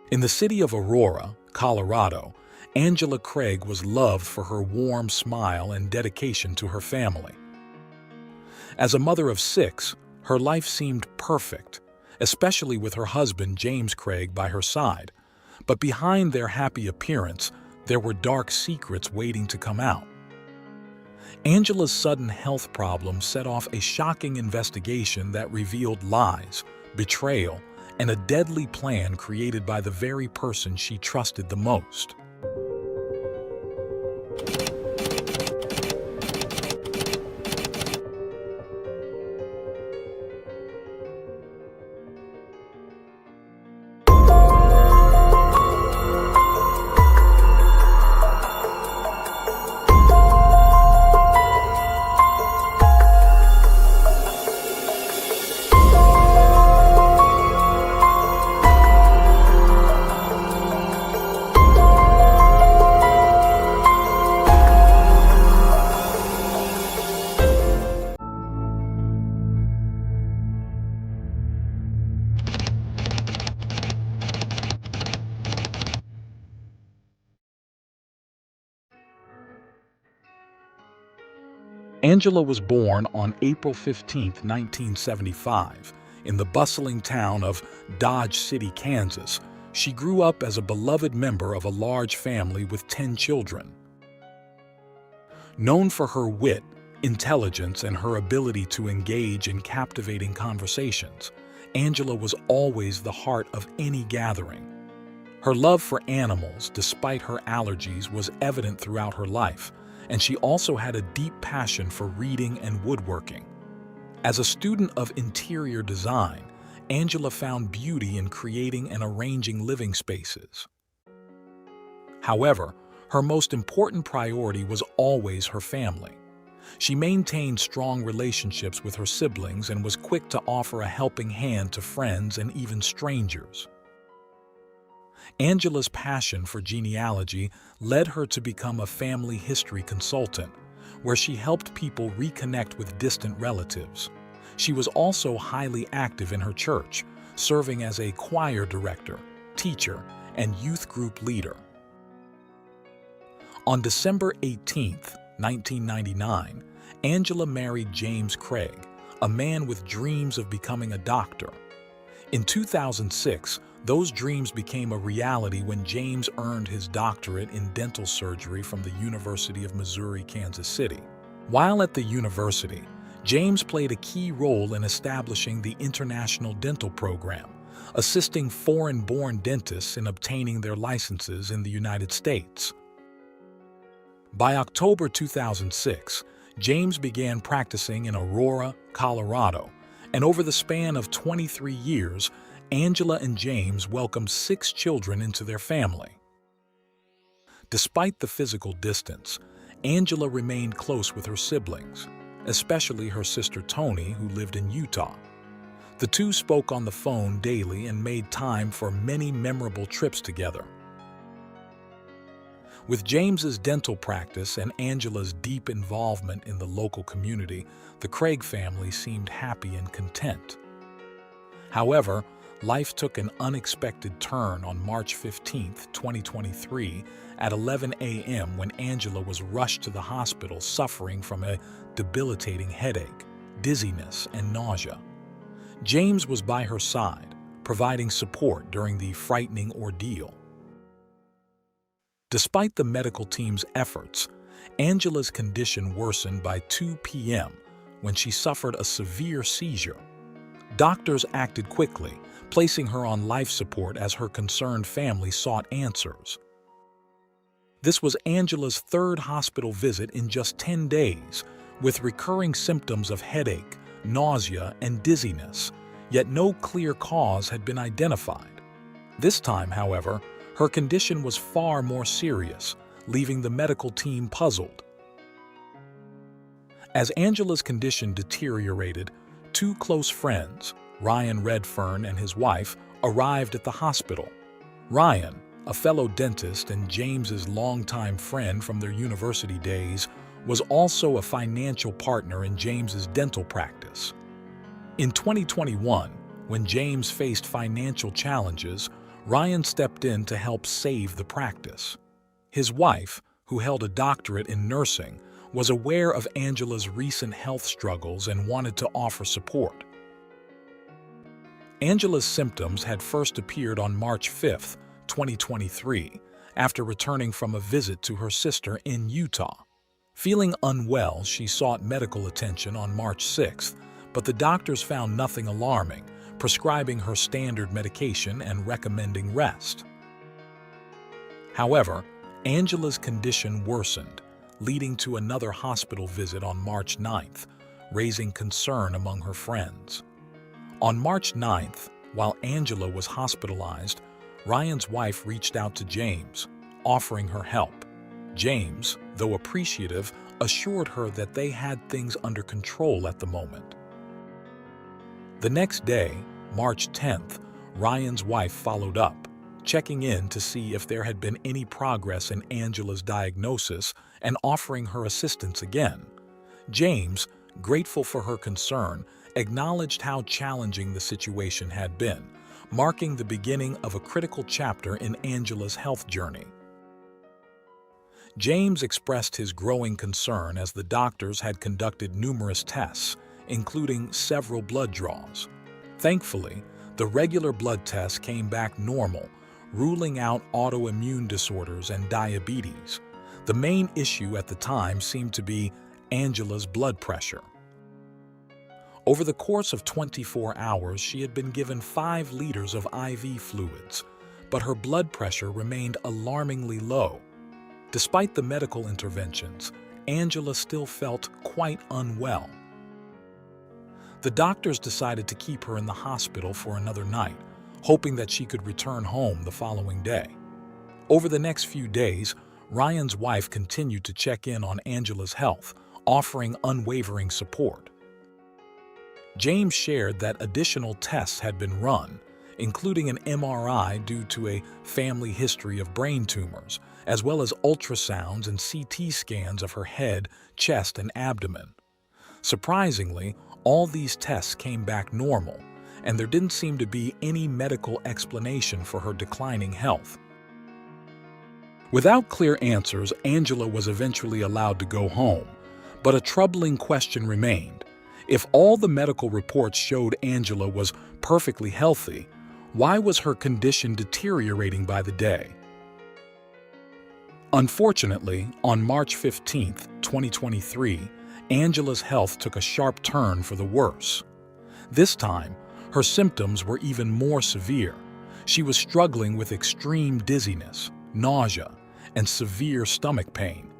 In the city of Aurora, Colorado, Angela Craig was loved for her warm smile and dedication to her family. As a mother of 6, her life seemed perfect, especially with her husband James Craig by her side. But behind their happy appearance, there were dark secrets waiting to come out. Angela's sudden health problems set off a shocking investigation that revealed lies, betrayal, and a deadly plan created by the very person she trusted the most. Angela was born on April 15, 1975, in the bustling town of Dodge City, Kansas. She grew up as a beloved member of a large family with 10 children. Known for her wit, intelligence, and her ability to engage in captivating conversations, Angela was always the heart of any gathering. Her love for animals, despite her allergies, was evident throughout her life, and she also had a deep passion for reading and woodworking. As a student of interior design, Angela found beauty in creating and arranging living spaces. However, her most important priority was always her family. She maintained strong relationships with her siblings and was quick to offer a helping hand to friends and even strangers. Angela's passion for genealogy led her to become a family history consultant, where she helped people reconnect with distant relatives. She was also highly active in her church, serving as a choir director, teacher, and youth group leader. On December 18, 1999, Angela married James Craig, a man with dreams of becoming a doctor. In 2006, those dreams became a reality when James earned his doctorate in dental surgery from the University of Missouri, Kansas City. While at the university, James played a key role in establishing the International Dental Program, assisting foreign-born dentists in obtaining their licenses in the United States. By October 2006, James began practicing in Aurora, Colorado, and over the span of 23 years, Angela and James welcomed 6 children into their family. Despite the physical distance, Angela remained close with her siblings, especially her sister Toni, who lived in Utah. The two spoke on the phone daily and made time for many memorable trips together. With James's dental practice and Angela's deep involvement in the local community, the Craig family seemed happy and content. However, life took an unexpected turn on March 15, 2023, at 11 a.m. when Angela was rushed to the hospital suffering from a debilitating headache, dizziness, and nausea. James was by her side, providing support during the frightening ordeal. Despite the medical team's efforts, Angela's condition worsened by 2 p.m. when she suffered a severe seizure. Doctors acted quickly, placing her on life support as her concerned family sought answers. This was Angela's 3rd hospital visit in just 10 days, with recurring symptoms of headache, nausea, and dizziness, yet no clear cause had been identified. This time, however, her condition was far more serious, leaving the medical team puzzled. As Angela's condition deteriorated, 2 close friends, Ryan Redfern and his wife, arrived at the hospital. Ryan, a fellow dentist and James's longtime friend from their university days, was also a financial partner in James's dental practice. In 2021, when James faced financial challenges, Ryan stepped in to help save the practice. His wife, who held a doctorate in nursing, was aware of Angela's recent health struggles and wanted to offer support. Angela's symptoms had first appeared on March 5, 2023, after returning from a visit to her sister in Utah. Feeling unwell, she sought medical attention on March 6, but the doctors found nothing alarming, prescribing her standard medication and recommending rest. However, Angela's condition worsened, leading to another hospital visit on March 9th, raising concern among her friends. On March 9th, while Angela was hospitalized, Ryan's wife reached out to James, offering her help. James, though appreciative, assured her that they had things under control at the moment. The next day, March 10th, Ryan's wife followed up, checking in to see if there had been any progress in Angela's diagnosis and offering her assistance again. James, grateful for her concern, acknowledged how challenging the situation had been, marking the beginning of a critical chapter in Angela's health journey. James expressed his growing concern as the doctors had conducted numerous tests, including several blood draws. Thankfully, the regular blood tests came back normal, ruling out autoimmune disorders and diabetes. The main issue at the time seemed to be Angela's blood pressure. Over the course of 24 hours, she had been given 5 liters of IV fluids, but her blood pressure remained alarmingly low. Despite the medical interventions, Angela still felt quite unwell. The doctors decided to keep her in the hospital for another night, hoping that she could return home the following day. Over the next few days, Ryan's wife continued to check in on Angela's health, offering unwavering support. James shared that additional tests had been run, including an MRI due to a family history of brain tumors, as well as ultrasounds and CT scans of her head, chest, and abdomen. Surprisingly, all these tests came back normal, and there didn't seem to be any medical explanation for her declining health. Without clear answers, Angela was eventually allowed to go home, but a troubling question remained. If all the medical reports showed Angela was perfectly healthy, why was her condition deteriorating by the day? Unfortunately, on March 15, 2023, Angela's health took a sharp turn for the worse. This time, her symptoms were even more severe. She was struggling with extreme dizziness, nausea, and severe stomach pain.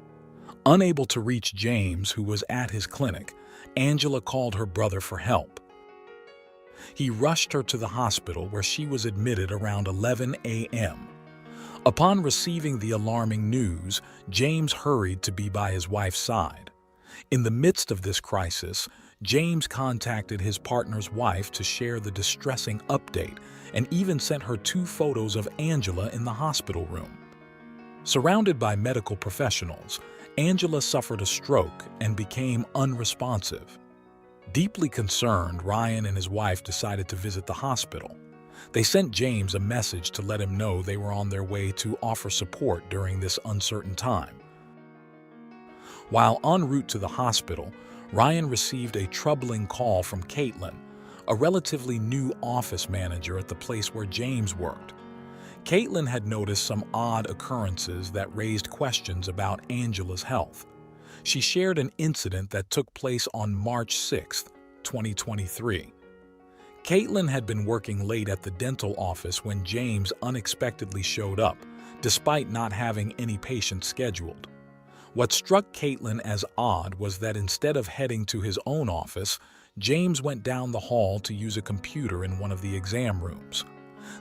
Unable to reach James, who was at his clinic, Angela called her brother for help. He rushed her to the hospital, where she was admitted around 11 a.m. Upon receiving the alarming news, James hurried to be by his wife's side. In the midst of this crisis, James contacted his partner's wife to share the distressing update and even sent her 2 photos of Angela in the hospital room. Surrounded by medical professionals, Angela suffered a stroke and became unresponsive. Deeply concerned, Ryan and his wife decided to visit the hospital. They sent James a message to let him know they were on their way to offer support during this uncertain time. While en route to the hospital, Ryan received a troubling call from Caitlin, a relatively new office manager at the place where James worked. Caitlin had noticed some odd occurrences that raised questions about Angela's health. She shared an incident that took place on March 6, 2023. Caitlin had been working late at the dental office when James unexpectedly showed up, despite not having any patients scheduled. What struck Caitlin as odd was that instead of heading to his own office, James went down the hall to use a computer in one of the exam rooms.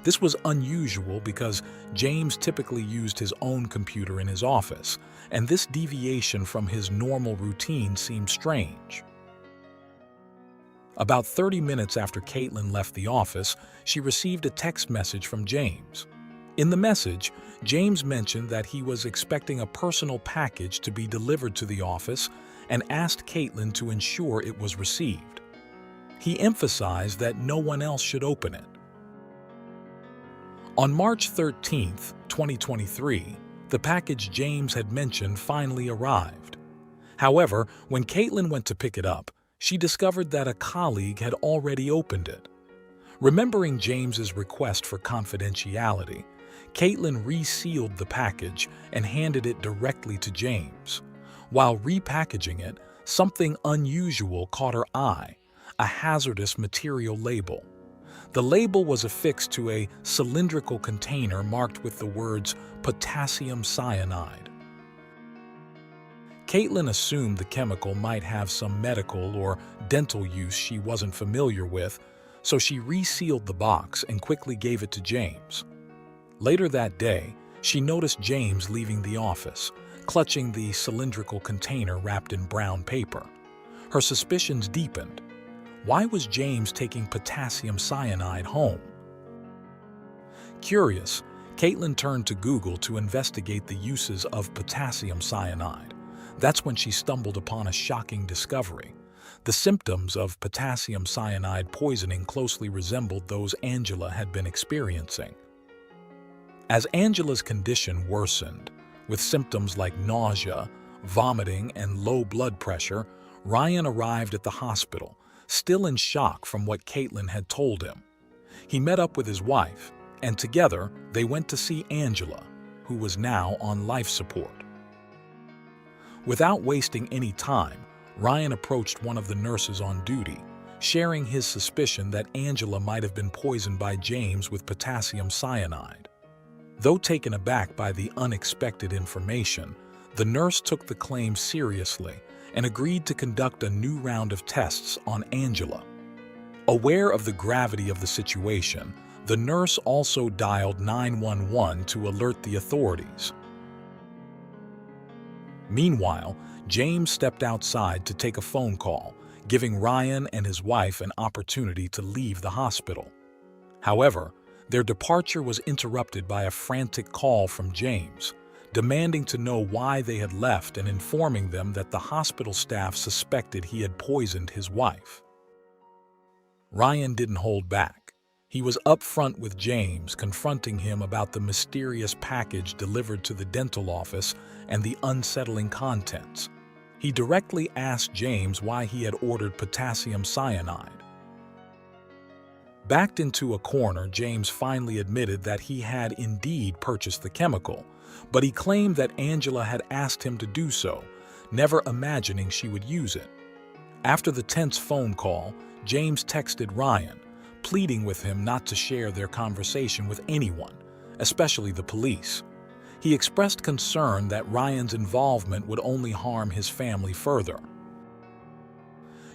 This was unusual because James typically used his own computer in his office, and this deviation from his normal routine seemed strange. About 30 minutes after Caitlin left the office, she received a text message from James. In the message, James mentioned that he was expecting a personal package to be delivered to the office and asked Caitlin to ensure it was received. He emphasized that no one else should open it. On March 13, 2023, the package James had mentioned finally arrived. However, when Caitlin went to pick it up, she discovered that a colleague had already opened it. Remembering James's request for confidentiality, Caitlin resealed the package and handed it directly to James. While repackaging it, something unusual caught her eye: a hazardous material label. The label was affixed to a cylindrical container marked with the words potassium cyanide. Caitlin assumed the chemical might have some medical or dental use she wasn't familiar with, so she resealed the box and quickly gave it to James. Later that day, she noticed James leaving the office, clutching the cylindrical container wrapped in brown paper. Her suspicions deepened. Why was James taking potassium cyanide home? Curious, Caitlin turned to Google to investigate the uses of potassium cyanide. That's when she stumbled upon a shocking discovery. The symptoms of potassium cyanide poisoning closely resembled those Angela had been experiencing. As Angela's condition worsened, with symptoms like nausea, vomiting, and low blood pressure, Ryan arrived at the hospital, still in shock from what Caitlin had told him. He met up with his wife, and together they went to see Angela, who was now on life support. Without wasting any time, Ryan approached one of the nurses on duty, sharing his suspicion that Angela might have been poisoned by James with potassium cyanide. Though taken aback by the unexpected information, the nurse took the claim seriously and agreed to conduct a new round of tests on Angela. Aware of the gravity of the situation, the nurse also dialed 911 to alert the authorities. Meanwhile, James stepped outside to take a phone call, giving Ryan and his wife an opportunity to leave the hospital. However, their departure was interrupted by a frantic call from James, demanding to know why they had left and informing them that the hospital staff suspected he had poisoned his wife. Ryan didn't hold back. He was upfront with James, confronting him about the mysterious package delivered to the dental office and the unsettling contents. He directly asked James why he had ordered potassium cyanide. Backed into a corner, James finally admitted that he had indeed purchased the chemical, but he claimed that Angela had asked him to do so, never imagining she would use it. After the tense phone call, James texted Ryan, pleading with him not to share their conversation with anyone, especially the police. He expressed concern that Ryan's involvement would only harm his family further.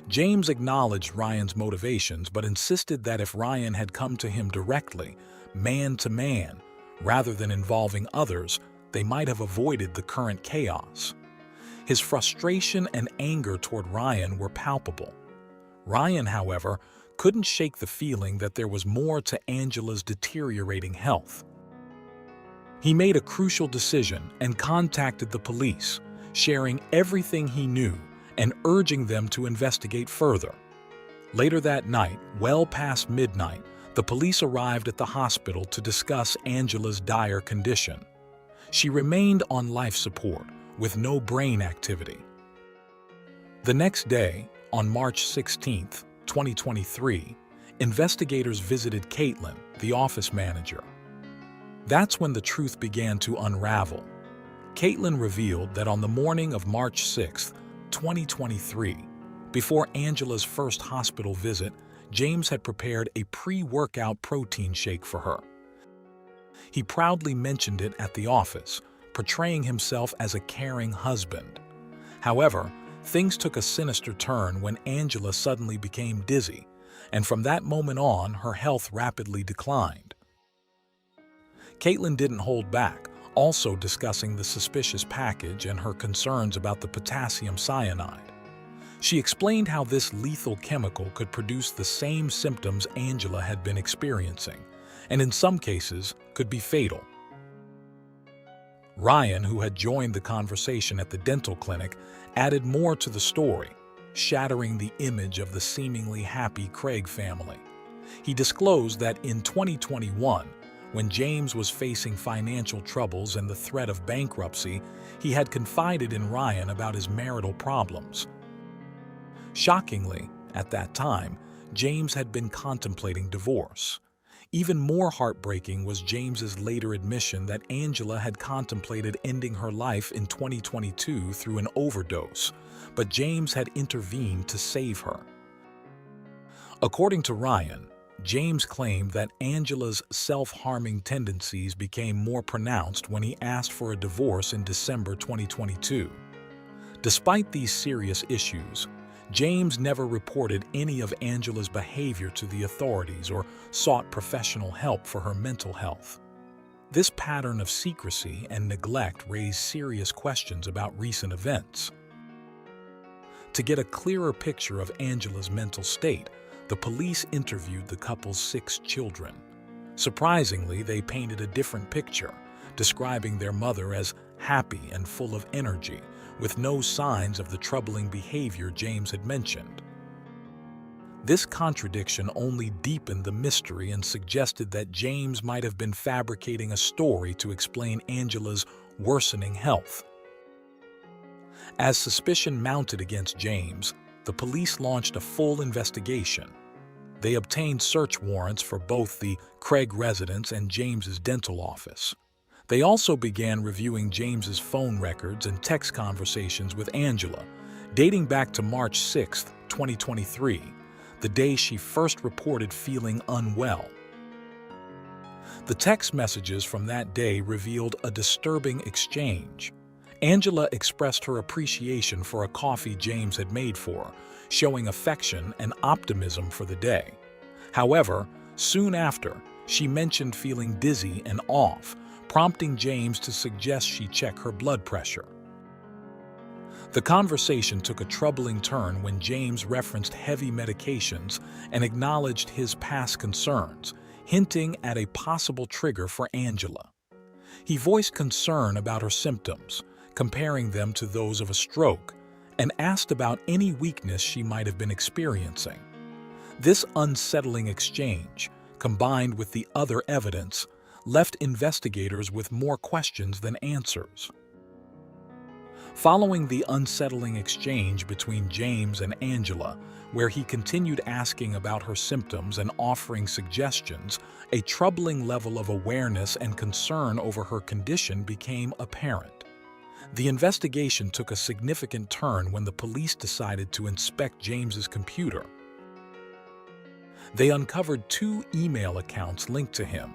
James acknowledged Ryan's motivations but insisted that if Ryan had come to him directly, man to man, rather than involving others, they might have avoided the current chaos. His frustration and anger toward Ryan were palpable. Ryan, however, couldn't shake the feeling that there was more to Angela's deteriorating health. He made a crucial decision and contacted the police, sharing everything he knew and urging them to investigate further. Later that night, well past midnight, the police arrived at the hospital to discuss Angela's dire condition. She remained on life support with no brain activity. The next day, on March 16, 2023, investigators visited Caitlin, the office manager. That's when the truth began to unravel. Caitlin revealed that on the morning of March 6, 2023, before Angela's first hospital visit, James had prepared a pre-workout protein shake for her. He proudly mentioned it at the office, portraying himself as a caring husband. However, things took a sinister turn when Angela suddenly became dizzy, and from that moment on, her health rapidly declined. Caitlin didn't hold back, also discussing the suspicious package and her concerns about the potassium cyanide. She explained how this lethal chemical could produce the same symptoms Angela had been experiencing, and in some cases could be fatal. Ryan, who had joined the conversation at the dental clinic, added more to the story, shattering the image of the seemingly happy Craig family. He disclosed that in 2021, When James was facing financial troubles and the threat of bankruptcy, he had confided in Ryan about his marital problems. Shockingly, at that time, James had been contemplating divorce. Even more heartbreaking was James's later admission that Angela had contemplated ending her life in 2022 through an overdose, but James had intervened to save her. According to Ryan, James claimed that Angela's self-harming tendencies became more pronounced when he asked for a divorce in December 2022. Despite these serious issues, James never reported any of Angela's behavior to the authorities or sought professional help for her mental health. This pattern of secrecy and neglect raised serious questions about recent events. To get a clearer picture of Angela's mental state, the police interviewed the couple's 6 children. Surprisingly, they painted a different picture, describing their mother as happy and full of energy, with no signs of the troubling behavior James had mentioned. This contradiction only deepened the mystery and suggested that James might have been fabricating a story to explain Angela's worsening health. As suspicion mounted against James, the police launched a full investigation. They obtained search warrants for both the Craig residence and James's dental office. They also began reviewing James's phone records and text conversations with Angela, dating back to March 6, 2023, the day she first reported feeling unwell. The text messages from that day revealed a disturbing exchange. Angela expressed her appreciation for a coffee James had made for her, showing affection and optimism for the day. However, soon after, she mentioned feeling dizzy and off, prompting James to suggest she check her blood pressure. The conversation took a troubling turn when James referenced heavy medications and acknowledged his past concerns, hinting at a possible trigger for Angela. He voiced concern about her symptoms, comparing them to those of a stroke, and asked about any weakness she might have been experiencing. This unsettling exchange, combined with the other evidence, left investigators with more questions than answers. Following the unsettling exchange between James and Angela, where he continued asking about her symptoms and offering suggestions, a troubling level of awareness and concern over her condition became apparent. The investigation took a significant turn when the police decided to inspect James's computer. They uncovered 2 email accounts linked to him,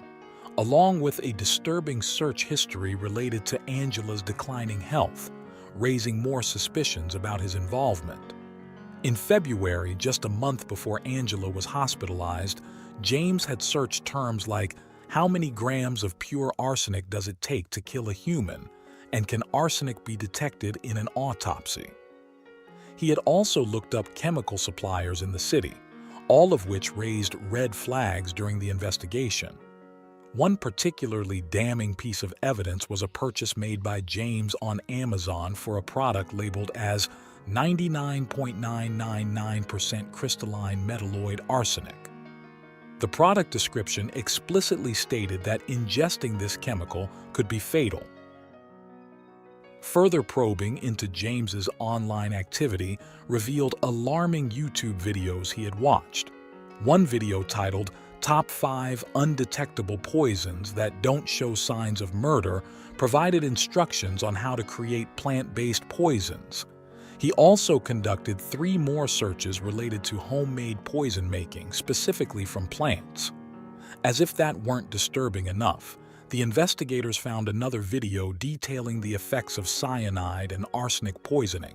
along with a disturbing search history related to Angela's declining health, raising more suspicions about his involvement. In February, just a month before Angela was hospitalized, James had searched terms like, "How many grams of pure arsenic does it take to kill a human?" and "Can arsenic be detected in an autopsy?" He had also looked up chemical suppliers in the city, all of which raised red flags during the investigation. One particularly damning piece of evidence was a purchase made by James on Amazon for a product labeled as 99.999% crystalline metalloid arsenic. The product description explicitly stated that ingesting this chemical could be fatal. Further probing into James's online activity revealed alarming YouTube videos he had watched. One video titled "Top 5 Undetectable Poisons That Don't Show Signs of Murder" provided instructions on how to create plant-based poisons. He also conducted 3 more searches related to homemade poison making, specifically from plants. As if that weren't disturbing enough, the investigators found another video detailing the effects of cyanide and arsenic poisoning,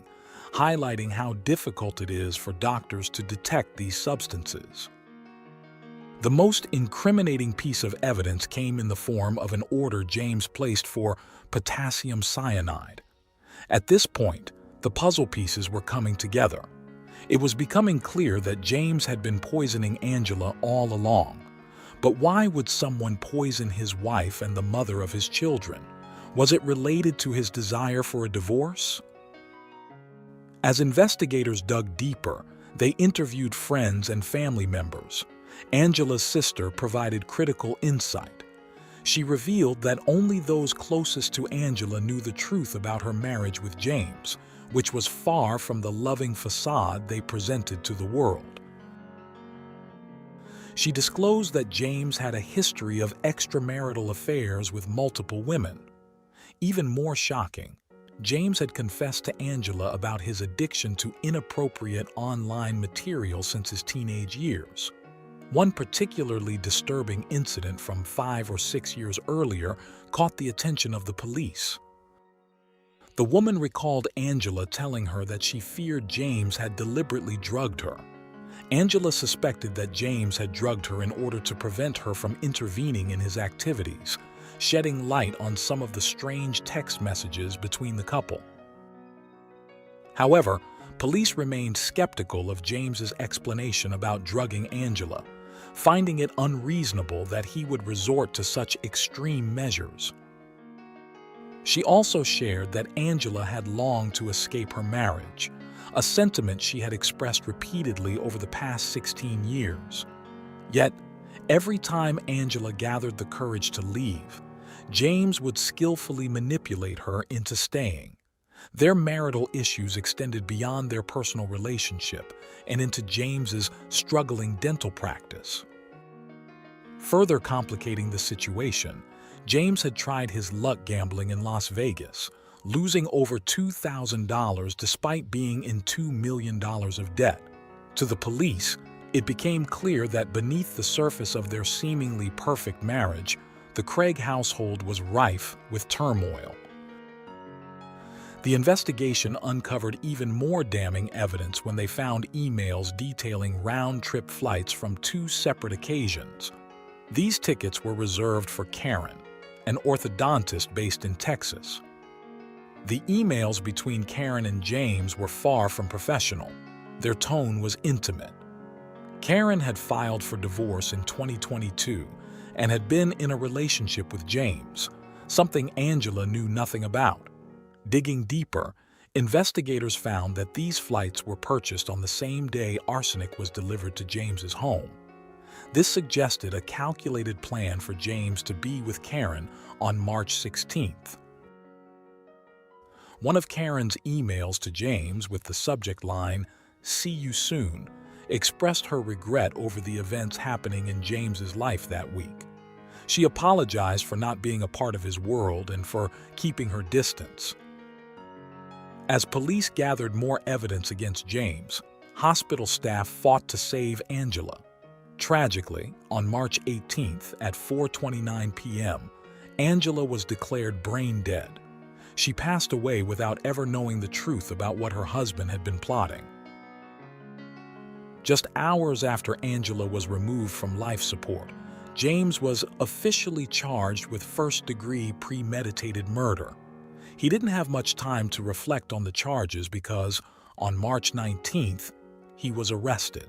highlighting how difficult it is for doctors to detect these substances. The most incriminating piece of evidence came in the form of an order James placed for potassium cyanide. At this point, the puzzle pieces were coming together. It was becoming clear that James had been poisoning Angela all along. But why would someone poison his wife and the mother of his children? Was it related to his desire for a divorce? As investigators dug deeper, they interviewed friends and family members. Angela's sister provided critical insight. She revealed that only those closest to Angela knew the truth about her marriage with James, which was far from the loving facade they presented to the world. She disclosed that James had a history of extramarital affairs with multiple women. Even more shocking, James had confessed to Angela about his addiction to inappropriate online material since his teenage years. One particularly disturbing incident from 5 or 6 years earlier caught the attention of the police. The woman recalled Angela telling her that she feared James had deliberately drugged her. Angela suspected that James had drugged her in order to prevent her from intervening in his activities, shedding light on some of the strange text messages between the couple. However, police remained skeptical of James's explanation about drugging Angela, finding it unreasonable that he would resort to such extreme measures. She also shared that Angela had longed to escape her marriage, a sentiment she had expressed repeatedly over the past 16 years. Yet, every time Angela gathered the courage to leave, James would skillfully manipulate her into staying. Their marital issues extended beyond their personal relationship and into James's struggling dental practice. Further complicating the situation, James had tried his luck gambling in Las Vegas, losing over $2,000 despite being in $2 million of debt. To the police, it became clear that beneath the surface of their seemingly perfect marriage, the Craig household was rife with turmoil. The investigation uncovered even more damning evidence when they found emails detailing round-trip flights from 2 separate occasions. These tickets were reserved for Karen, an orthodontist based in Texas. The emails between Karen and James were far from professional. Their tone was intimate. Karen had filed for divorce in 2022 and had been in a relationship with James, something Angela knew nothing about. Digging deeper, investigators found that these flights were purchased on the same day arsenic was delivered to James's home. This suggested a calculated plan for James to be with Karen on March 16th. One of Karen's emails to James with the subject line, "See you soon," expressed her regret over the events happening in James's life that week. She apologized for not being a part of his world and for keeping her distance. As police gathered more evidence against James, hospital staff fought to save Angela. Tragically, on March 18th at 4:29 p.m., Angela was declared brain dead. She passed away without ever knowing the truth about what her husband had been plotting. Just hours after Angela was removed from life support, James was officially charged with first-degree premeditated murder. He didn't have much time to reflect on the charges because, on March 19th, he was arrested.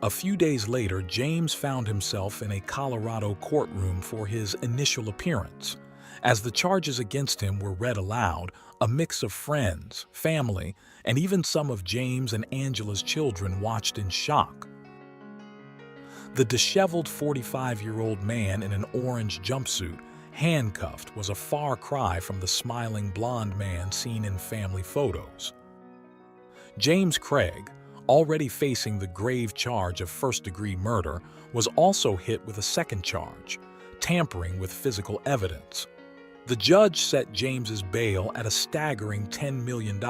A few days later, James found himself in a Colorado courtroom for his initial appearance. As the charges against him were read aloud, a mix of friends, family, and even some of James and Angela's children watched in shock. The disheveled 45-year-old man in an orange jumpsuit, handcuffed, was a far cry from the smiling blonde man seen in family photos. James Craig, already facing the grave charge of first-degree murder, was also hit with a second charge, tampering with physical evidence. The judge set James's bail at a staggering $10 million.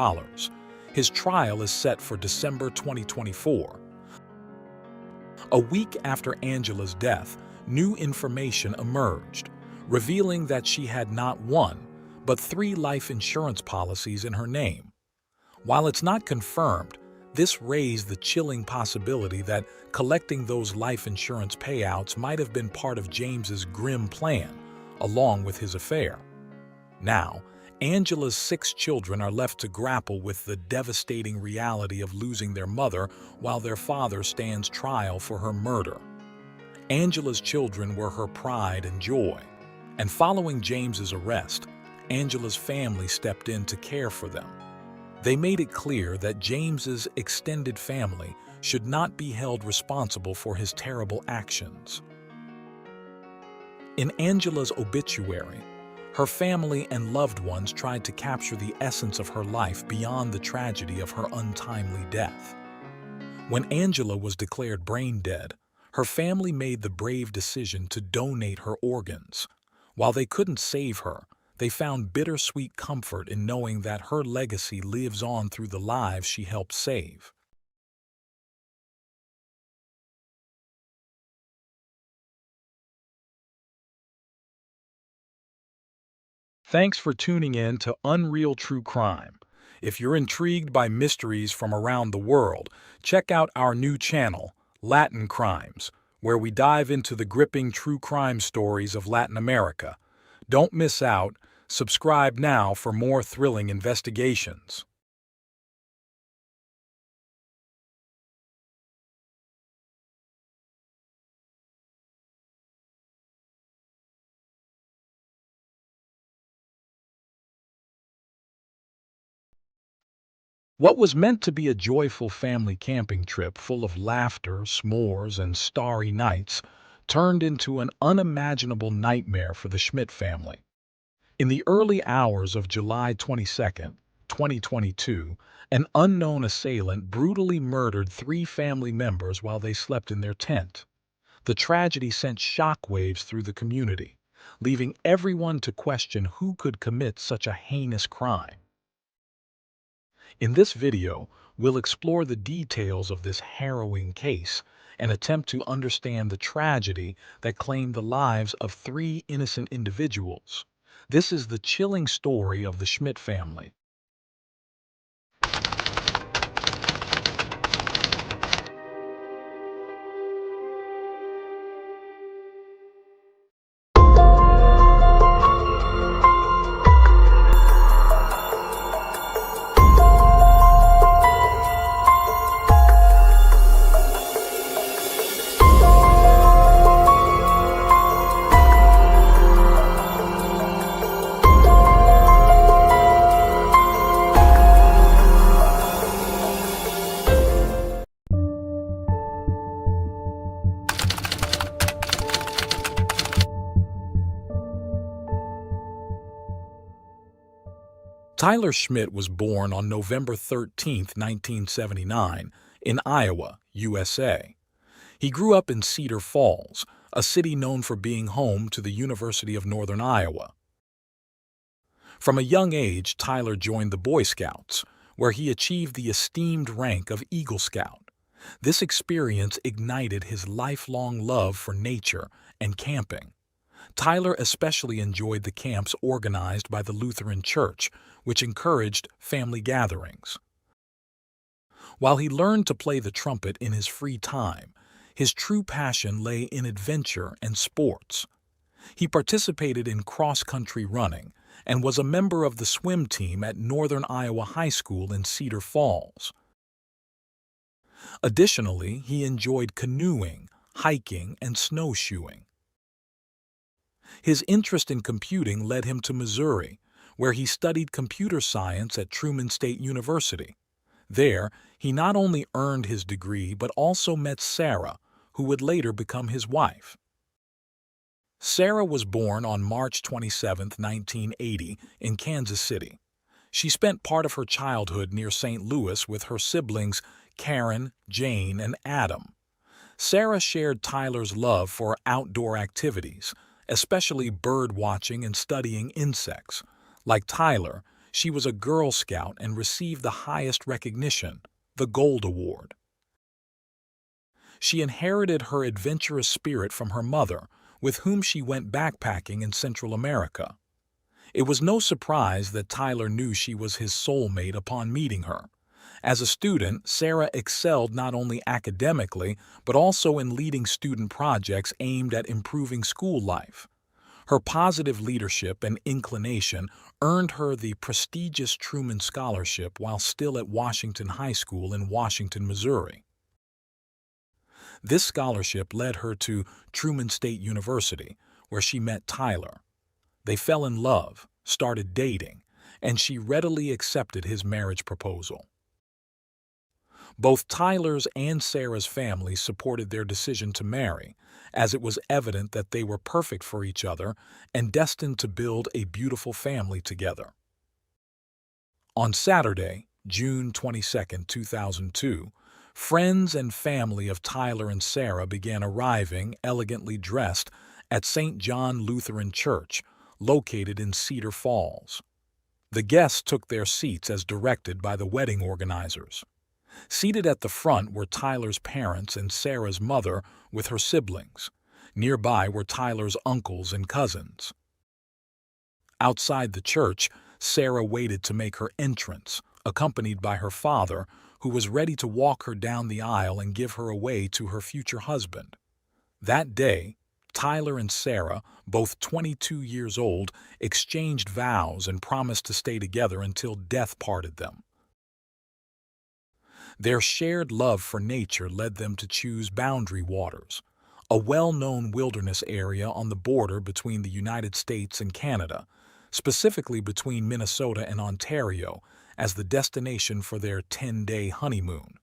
His trial is set for December 2024. A week after Angela's death, new information emerged, revealing that she had not one, but 3 life insurance policies in her name. While it's not confirmed, this raised the chilling possibility that collecting those life insurance payouts might have been part of James's grim plan, along with his affair. Now, Angela's 6 children are left to grapple with the devastating reality of losing their mother while their father stands trial for her murder. Angela's children were her pride and joy, and following James's arrest, Angela's family stepped in to care for them. They made it clear that James's extended family should not be held responsible for his terrible actions. In Angela's obituary, her family and loved ones tried to capture the essence of her life beyond the tragedy of her untimely death. When Angela was declared brain dead, her family made the brave decision to donate her organs. While they couldn't save her, they found bittersweet comfort in knowing that her legacy lives on through the lives she helped save. Thanks for tuning in to Unreal True Crime. If you're intrigued by mysteries from around the world, check out our new channel, Latin Crimes, where we dive into the gripping true crime stories of Latin America. Don't miss out. Subscribe now for more thrilling investigations. What was meant to be a joyful family camping trip full of laughter, s'mores, and starry nights turned into an unimaginable nightmare for the Schmidt family. In the early hours of July 22, 2022, an unknown assailant brutally murdered three family members while they slept in their tent. The tragedy sent shockwaves through the community, leaving everyone to question who could commit such a heinous crime. In this video, we'll explore the details of this harrowing case and attempt to understand the tragedy that claimed the lives of three innocent individuals. This is the chilling story of the Schmidt family. Tyler Schmidt was born on November 13, 1979, in Iowa, USA. He grew up in Cedar Falls, a city known for being home to the University of Northern Iowa. From a young age, Tyler joined the Boy Scouts, where he achieved the esteemed rank of Eagle Scout. This experience ignited his lifelong love for nature and camping. Tyler especially enjoyed the camps organized by the Lutheran Church, which encouraged family gatherings. While he learned to play the trumpet in his free time, his true passion lay in adventure and sports. He participated in cross-country running and was a member of the swim team at Northern Iowa High School in Cedar Falls. Additionally, he enjoyed canoeing, hiking, and snowshoeing. His interest in computing led him to Missouri, where he studied computer science at Truman State University. There, he not only earned his degree but also met Sarah, who would later become his wife. Sarah was born on March 27, 1980, in Kansas City. She spent part of her childhood near St. Louis with her siblings Karen, Jane, and Adam. Sarah shared Tyler's love for outdoor activities, especially bird watching and studying insects. Like Tyler, she was a Girl Scout and received the highest recognition, the Gold Award. She inherited her adventurous spirit from her mother, with whom she went backpacking in Central America. It was no surprise that Tyler knew she was his soulmate upon meeting her. As a student, Sarah excelled not only academically, but also in leading student projects aimed at improving school life. Her positive leadership and inclination earned her the prestigious Truman Scholarship while still at Washington High School in Washington, Missouri. This scholarship led her to Truman State University, where she met Tyler. They fell in love, started dating, and she readily accepted his marriage proposal. Both Tyler's and Sarah's families supported their decision to marry, as it was evident that they were perfect for each other and destined to build a beautiful family together. On Saturday, June 22, 2002, friends and family of Tyler and Sarah began arriving, elegantly dressed, at St. John Lutheran Church, located in Cedar Falls. The guests took their seats as directed by the wedding organizers. Seated at the front were Tyler's parents and Sarah's mother with her siblings. Nearby were Tyler's uncles and cousins. Outside the church, Sarah waited to make her entrance, accompanied by her father, who was ready to walk her down the aisle and give her away to her future husband. That day, Tyler and Sarah, both 22 years old, exchanged vows and promised to stay together until death parted them. Their shared love for nature led them to choose Boundary Waters, a well-known wilderness area on the border between the United States and Canada, specifically between Minnesota and Ontario, as the destination for their 10-day honeymoon.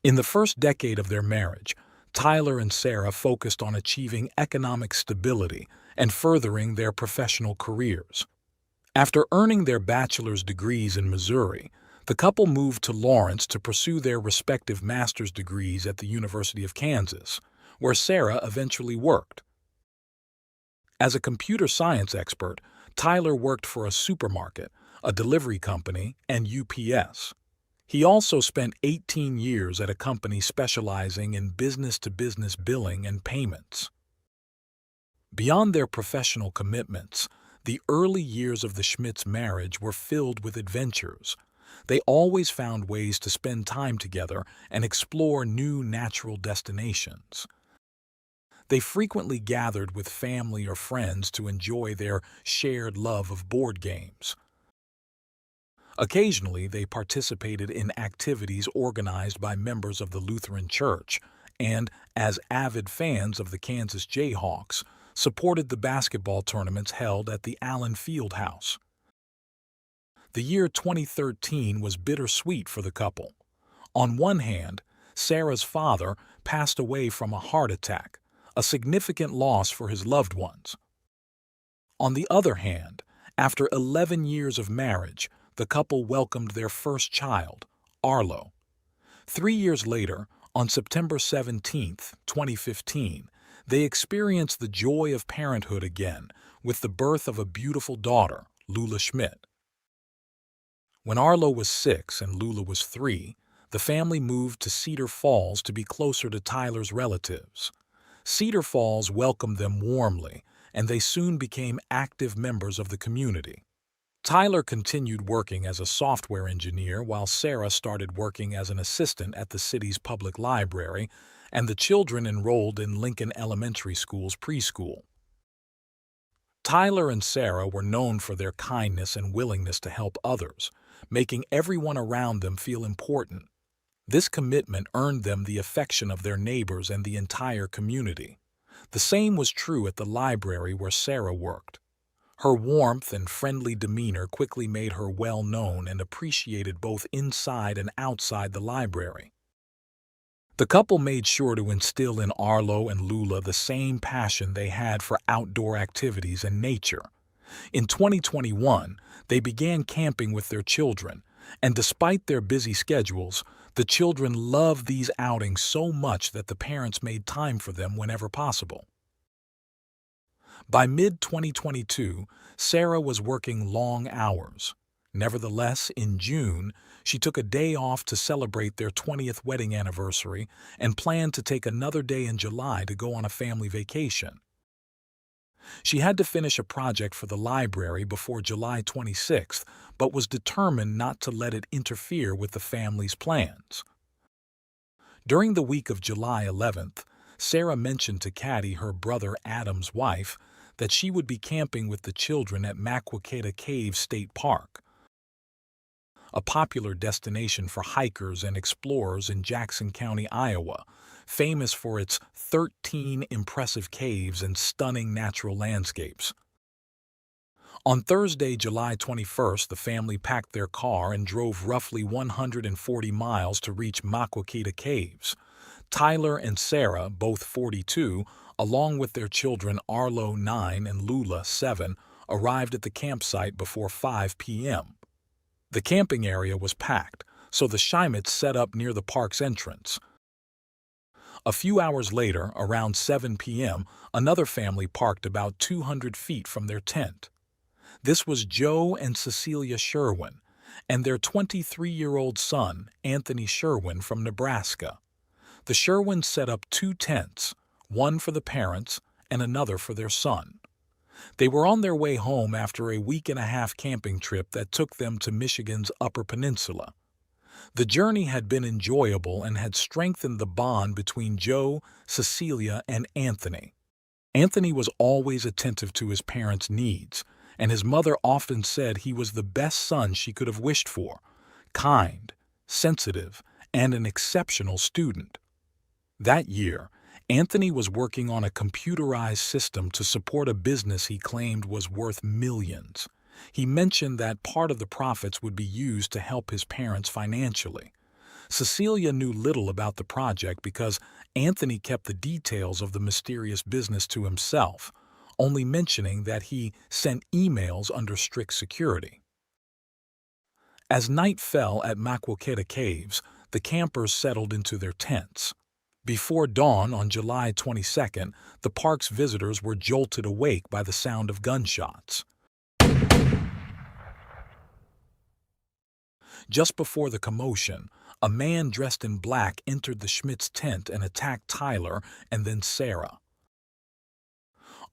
In the first decade of their marriage, Tyler and Sarah focused on achieving economic stability and furthering their professional careers. After earning their bachelor's degrees in Missouri, the couple moved to Lawrence to pursue their respective master's degrees at the University of Kansas, where Sarah eventually worked. As a computer science expert, Tyler worked for a supermarket, a delivery company, and UPS. He also spent 18 years at a company specializing in business-to-business billing and payments. Beyond their professional commitments, the early years of the Schmidts' marriage were filled with adventures. They always found ways to spend time together and explore new natural destinations. They frequently gathered with family or friends to enjoy their shared love of board games. Occasionally, they participated in activities organized by members of the Lutheran Church and, as avid fans of the Kansas Jayhawks, supported the basketball tournaments held at the Allen Fieldhouse. The year 2013 was bittersweet for the couple. On one hand, Sarah's father passed away from a heart attack, a significant loss for his loved ones. On the other hand, after 11 years of marriage, the couple welcomed their first child, Arlo. 3 years later, on September 17, 2015, they experienced the joy of parenthood again with the birth of a beautiful daughter, Lula Schmidt. When Arlo was 6 and Lula was 3, the family moved to Cedar Falls to be closer to Tyler's relatives. Cedar Falls welcomed them warmly, and they soon became active members of the community. Tyler continued working as a software engineer while Sarah started working as an assistant at the city's public library, and the children enrolled in Lincoln Elementary School's preschool. Tyler and Sarah were known for their kindness and willingness to help others, making everyone around them feel important. This commitment earned them the affection of their neighbors and the entire community. The same was true at the library where Sarah worked. Her warmth and friendly demeanor quickly made her well known and appreciated both inside and outside the library. The couple made sure to instill in Arlo and Lula the same passion they had for outdoor activities and nature. In 2021, they began camping with their children, and despite their busy schedules, the children loved these outings so much that the parents made time for them whenever possible. By mid-2022, Sarah was working long hours. Nevertheless, in June, she took a day off to celebrate their 20th wedding anniversary and planned to take another day in July to go on a family vacation. She had to finish a project for the library before July 26th, but was determined not to let it interfere with the family's plans. During the week of July 11th, Sarah mentioned to Caddy, her brother Adam's wife, that she would be camping with the children at Maquoketa Cave State Park, a popular destination for hikers and explorers in Jackson County, Iowa, famous for its 13 impressive caves and stunning natural landscapes. On Thursday, July 21st, the family packed their car and drove roughly 140 miles to reach Maquoketa Caves. Tyler and Sarah, both 42, along with their children Arlo, 9, and Lula, 7, arrived at the campsite before 5 p.m. The camping area was packed, so the Scheimitz set up near the park's entrance. A few hours later, around 7 p.m., another family parked about 200 feet from their tent. This was Joe and Cecilia Sherwin, and their 23-year-old son, Anthony Sherwin, from Nebraska. The Sherwins set up 2 tents, one for the parents and another for their son. They were on their way home after a week-and-a-half camping trip that took them to Michigan's Upper Peninsula. The journey had been enjoyable and had strengthened the bond between Joe, Cecilia, and Anthony. Anthony was always attentive to his parents' needs, and his mother often said he was the best son she could have wished for, kind, sensitive, and an exceptional student. That year, Anthony was working on a computerized system to support a business he claimed was worth millions. He mentioned that part of the profits would be used to help his parents financially. Cecilia knew little about the project because Anthony kept the details of the mysterious business to himself, only mentioning that he sent emails under strict security. As night fell at Maquoketa Caves, the campers settled into their tents. Before dawn on July 22nd, the park's visitors were jolted awake by the sound of gunshots. Just before the commotion, a man dressed in black entered the Schmitz tent and attacked Tyler and then Sarah.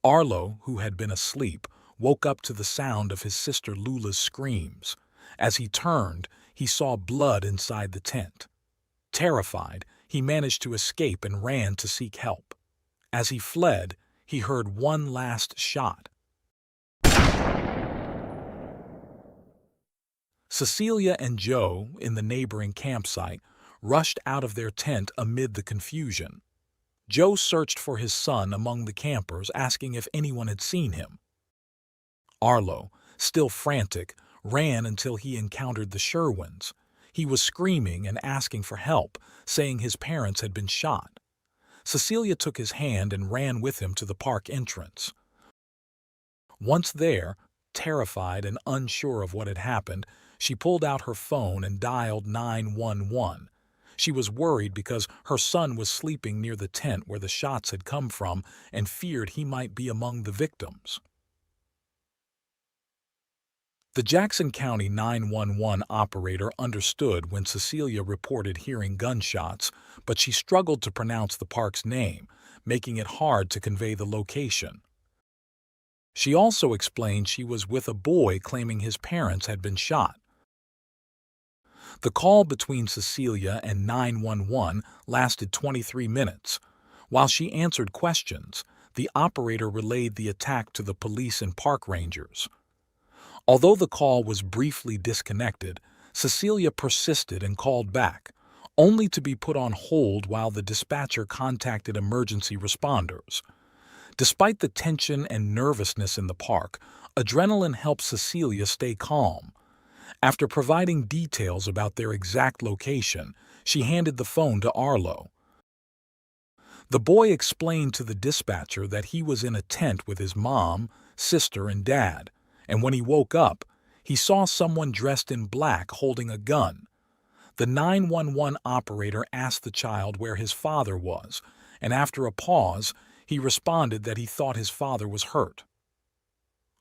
Arlo, who had been asleep, woke up to the sound of his sister Lula's screams. As he turned, he saw blood inside the tent. Terrified, he managed to escape and ran to seek help. As he fled, he heard one last shot. Cecilia and Joe, in the neighboring campsite, rushed out of their tent amid the confusion. Joe searched for his son among the campers, asking if anyone had seen him. Arlo, still frantic, ran until he encountered the Sherwins. He was screaming and asking for help, saying his parents had been shot. Cecilia took his hand and ran with him to the park entrance. Once there, terrified and unsure of what had happened, she pulled out her phone and dialed 911. She was worried because her son was sleeping near the tent where the shots had come from and feared he might be among the victims. The Jackson County 911 operator understood when Cecilia reported hearing gunshots, but she struggled to pronounce the park's name, making it hard to convey the location. She also explained she was with a boy claiming his parents had been shot. The call between Cecilia and 911 lasted 23 minutes. While she answered questions, the operator relayed the attack to the police and park rangers. Although the call was briefly disconnected, Cecilia persisted and called back, only to be put on hold while the dispatcher contacted emergency responders. Despite the tension and nervousness in the park, adrenaline helped Cecilia stay calm. After providing details about their exact location, she handed the phone to Arlo. The boy explained to the dispatcher that he was in a tent with his mom, sister, and dad, and when he woke up, he saw someone dressed in black holding a gun. The 911 operator asked the child where his father was, and after a pause, he responded that he thought his father was hurt.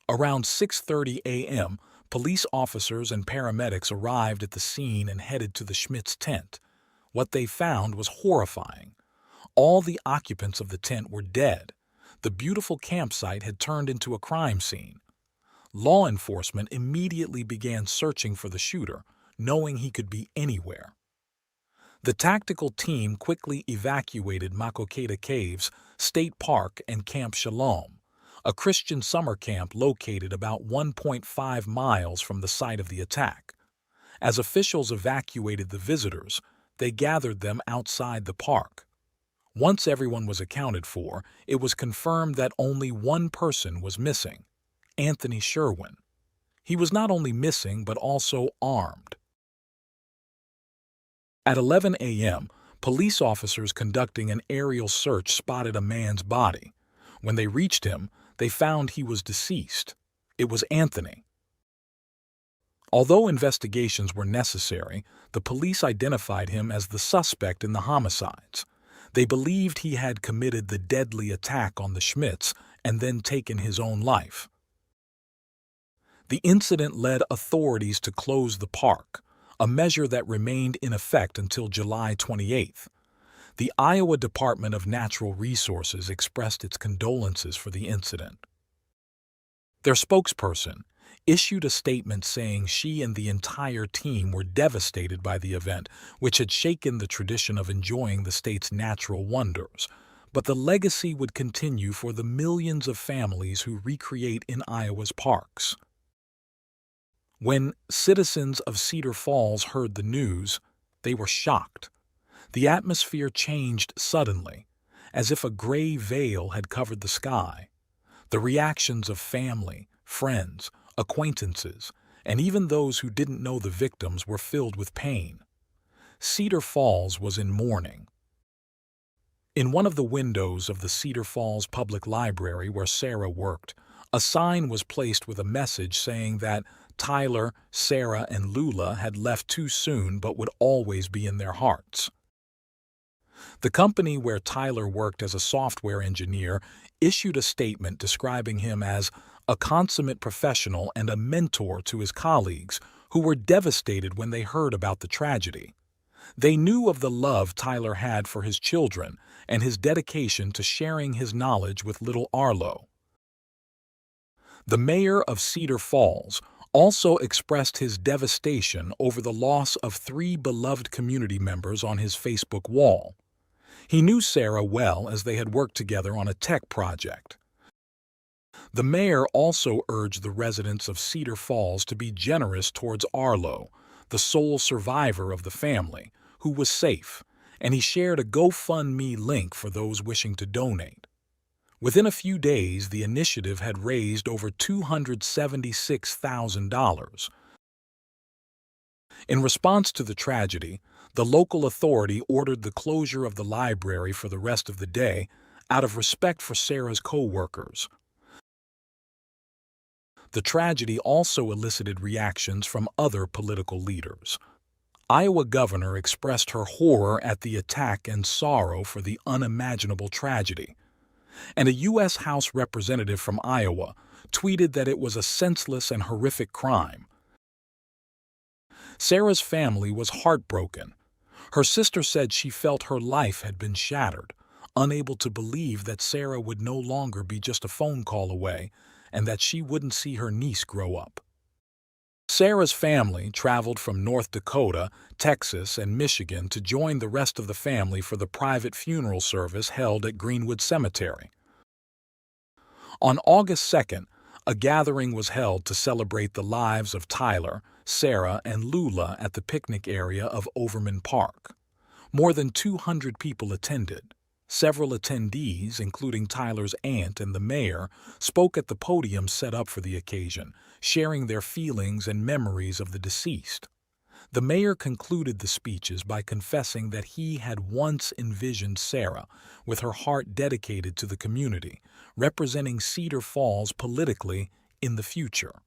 Around 6:30 a.m., police officers and paramedics arrived at the scene and headed to the Schmitz tent. What they found was horrifying. All the occupants of the tent were dead. The beautiful campsite had turned into a crime scene. Law enforcement immediately began searching for the shooter, knowing he could be anywhere. The tactical team quickly evacuated Maquoketa Caves, State Park, and Camp Shalom, a Christian summer camp located about 1.5 miles from the site of the attack. As officials evacuated the visitors, they gathered them outside the park. Once everyone was accounted for, it was confirmed that only one person was missing: Anthony Sherwin. He was not only missing but also armed. At 11 a.m., police officers conducting an aerial search spotted a man's body. When they reached him, they found he was deceased. It was Anthony. Although investigations were necessary, the police identified him as the suspect in the homicides. They believed he had committed the deadly attack on the Schmidts and then taken his own life. The incident led authorities to close the park, a measure that remained in effect until July 28th. The Iowa Department of Natural Resources expressed its condolences for the incident. Their spokesperson issued a statement saying she and the entire team were devastated by the event, which had shaken the tradition of enjoying the state's natural wonders. But the legacy would continue for the millions of families who recreate in Iowa's parks. When citizens of Cedar Falls heard the news, they were shocked. The atmosphere changed suddenly, as if a gray veil had covered the sky. The reactions of family, friends, acquaintances, and even those who didn't know the victims were filled with pain. Cedar Falls was in mourning. In one of the windows of the Cedar Falls Public Library where Sarah worked, a sign was placed with a message saying that Tyler, Sarah, and Lula had left too soon but would always be in their hearts. The company where Tyler worked as a software engineer issued a statement describing him as a consummate professional and a mentor to his colleagues who were devastated when they heard about the tragedy. They knew of the love Tyler had for his children and his dedication to sharing his knowledge with little Arlo. The mayor of Cedar Falls also expressed his devastation over the loss of 3 beloved community members on his Facebook wall. He knew Sarah well as they had worked together on a tech project. The mayor also urged the residents of Cedar Falls to be generous towards Arlo, the sole survivor of the family, who was safe, and he shared a GoFundMe link for those wishing to donate. Within a few days, the initiative had raised over $276,000. In response to the tragedy, the local authority ordered the closure of the library for the rest of the day out of respect for Sarah's co-workers. The tragedy also elicited reactions from other political leaders. Iowa governor expressed her horror at the attack and sorrow for the unimaginable tragedy. And a U.S. House representative from Iowa tweeted that it was a senseless and horrific crime. Sarah's family was heartbroken. Her sister said she felt her life had been shattered, unable to believe that Sarah would no longer be just a phone call away and that she wouldn't see her niece grow up. Sarah's family traveled from North Dakota, Texas, and Michigan to join the rest of the family for the private funeral service held at Greenwood Cemetery. On August 2nd, a gathering was held to celebrate the lives of Tyler, Sarah, and Lula at the picnic area of Overman Park. More than 200 people attended. Several attendees, including Tyler's aunt and the mayor, spoke at the podium set up for the occasion, sharing their feelings and memories of the deceased. The mayor concluded the speeches by confessing that he had once envisioned Sarah, with her heart dedicated to the community, representing Cedar Falls politically in the future.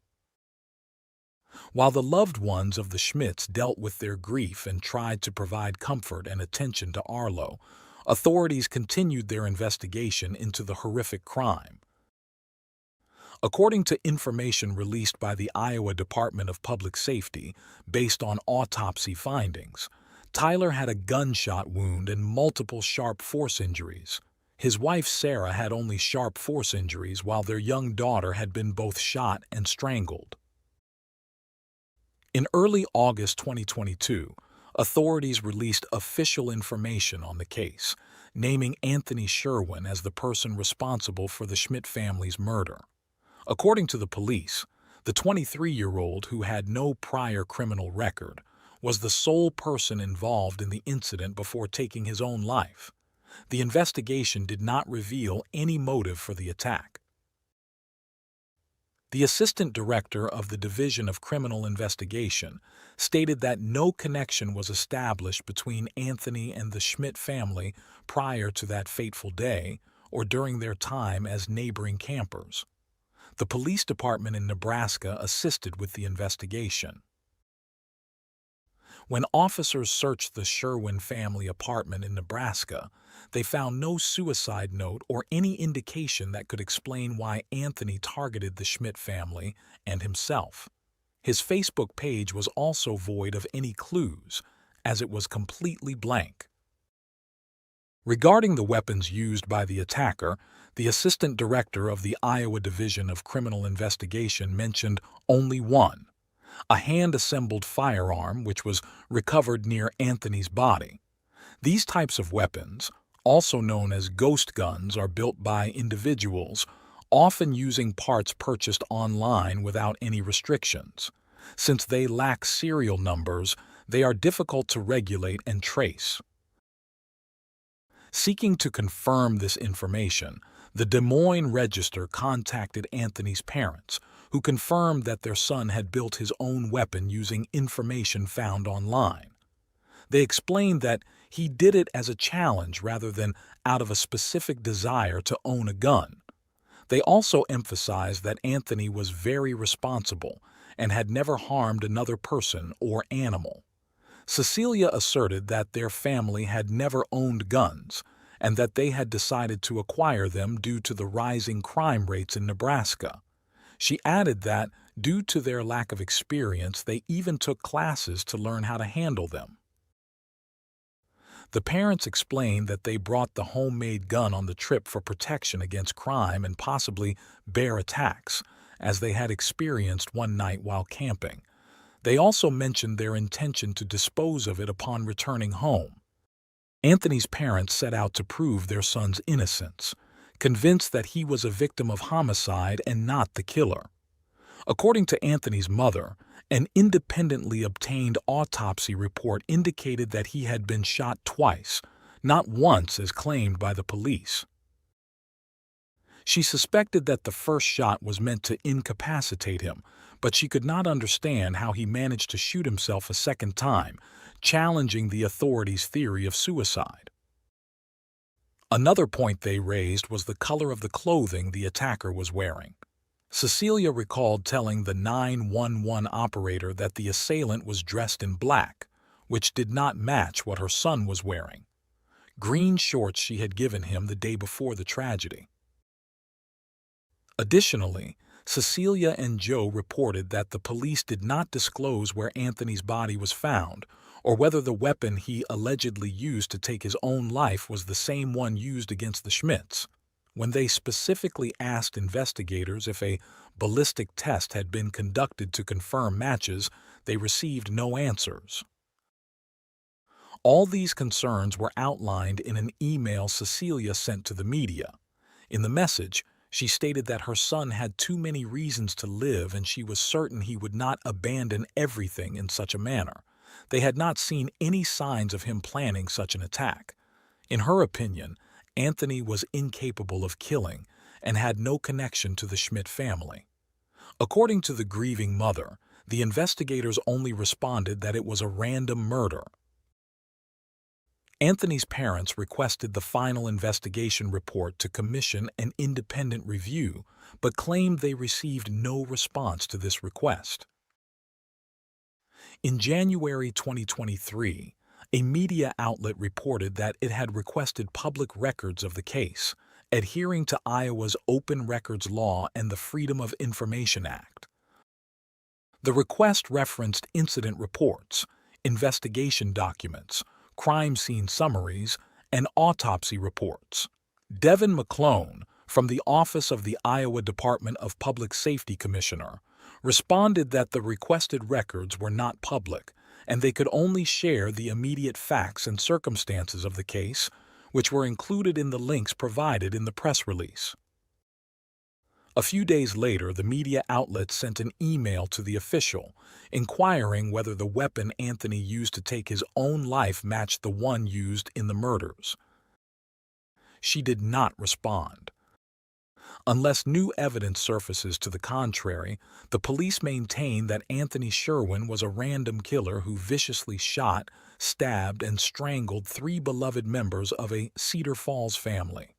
While the loved ones of the Schmidts dealt with their grief and tried to provide comfort and attention to Arlo, authorities continued their investigation into the horrific crime. According to information released by the Iowa Department of Public Safety, based on autopsy findings, Tyler had a gunshot wound and multiple sharp force injuries. His wife Sarah had only sharp force injuries, while their young daughter had been both shot and strangled. In early August 2022, authorities released official information on the case, naming Anthony Sherwin as the person responsible for the Schmidt family's murder. According to the police, the 23-year-old, who had no prior criminal record, was the sole person involved in the incident before taking his own life. The investigation did not reveal any motive for the attack. The assistant director of the Division of Criminal Investigation stated that no connection was established between Anthony and the Schmidt family prior to that fateful day or during their time as neighboring campers. The police department in Nebraska assisted with the investigation. When officers searched the Sherwin family apartment in Nebraska, they found no suicide note or any indication that could explain why Anthony targeted the Schmidt family and himself. His Facebook page was also void of any clues, as it was completely blank. Regarding the weapons used by the attacker, the assistant director of the Iowa Division of Criminal Investigation mentioned only one: a hand-assembled firearm which was recovered near Anthony's body. These types of weapons, also known as ghost guns, are built by individuals, often using parts purchased online without any restrictions. Since they lack serial numbers, they are difficult to regulate and trace. Seeking to confirm this information, the Des Moines Register contacted Anthony's parents, who confirmed that their son had built his own weapon using information found online. They explained that he did it as a challenge rather than out of a specific desire to own a gun. They also emphasized that Anthony was very responsible and had never harmed another person or animal. Cecilia asserted that their family had never owned guns and that they had decided to acquire them due to the rising crime rates in Nebraska. She added that, due to their lack of experience, they even took classes to learn how to handle them. The parents explained that they brought the homemade gun on the trip for protection against crime and possibly bear attacks, as they had experienced one night while camping. They also mentioned their intention to dispose of it upon returning home. Anthony's parents set out to prove their son's innocence, convinced that he was a victim of homicide and not the killer. According to Anthony's mother, an independently obtained autopsy report indicated that he had been shot twice, not once as claimed by the police. She suspected that the first shot was meant to incapacitate him, but she could not understand how he managed to shoot himself a second time, challenging the authorities' theory of suicide. Another point they raised was the color of the clothing the attacker was wearing. Cecilia recalled telling the 911 operator that the assailant was dressed in black, which did not match what her son was wearing: green shorts she had given him the day before the tragedy. Additionally, Cecilia and Joe reported that the police did not disclose where Anthony's body was found or whether the weapon he allegedly used to take his own life was the same one used against the Schmidts. When they specifically asked investigators if a ballistic test had been conducted to confirm matches, they received no answers. All these concerns were outlined in an email Cecilia sent to the media. In the message, she stated that her son had too many reasons to live and she was certain he would not abandon everything in such a manner. They had not seen any signs of him planning such an attack. In her opinion, Anthony was incapable of killing and had no connection to the Schmidt family. According to the grieving mother, the investigators only responded that it was a random murder. Anthony's parents requested the final investigation report to commission an independent review, but claimed they received no response to this request. In January 2023, a media outlet reported that it had requested public records of the case, adhering to Iowa's Open Records Law and the Freedom of Information Act. The request referenced incident reports, investigation documents, crime scene summaries, and autopsy reports. Devin McClone, from the Office of the Iowa Department of Public Safety Commissioner, responded that the requested records were not public and they could only share the immediate facts and circumstances of the case, which were included in the links provided in the press release. A few days later, the media outlet sent an email to the official, inquiring whether the weapon Anthony used to take his own life matched the one used in the murders. She did not respond. Unless new evidence surfaces to the contrary, the police maintain that Anthony Sherwin was a random killer who viciously shot, stabbed, and strangled three beloved members of a Cedar Falls family.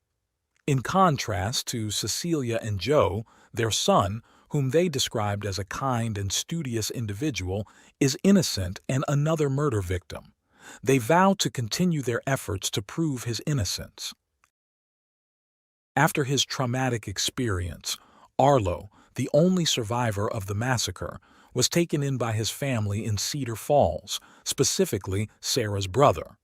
In contrast to Cecilia and Joe, their son, whom they described as a kind and studious individual, is innocent and another murder victim. They vow to continue their efforts to prove his innocence. After his traumatic experience, Arlo, the only survivor of the massacre, was taken in by his family in Cedar Falls, specifically Sarah's brother.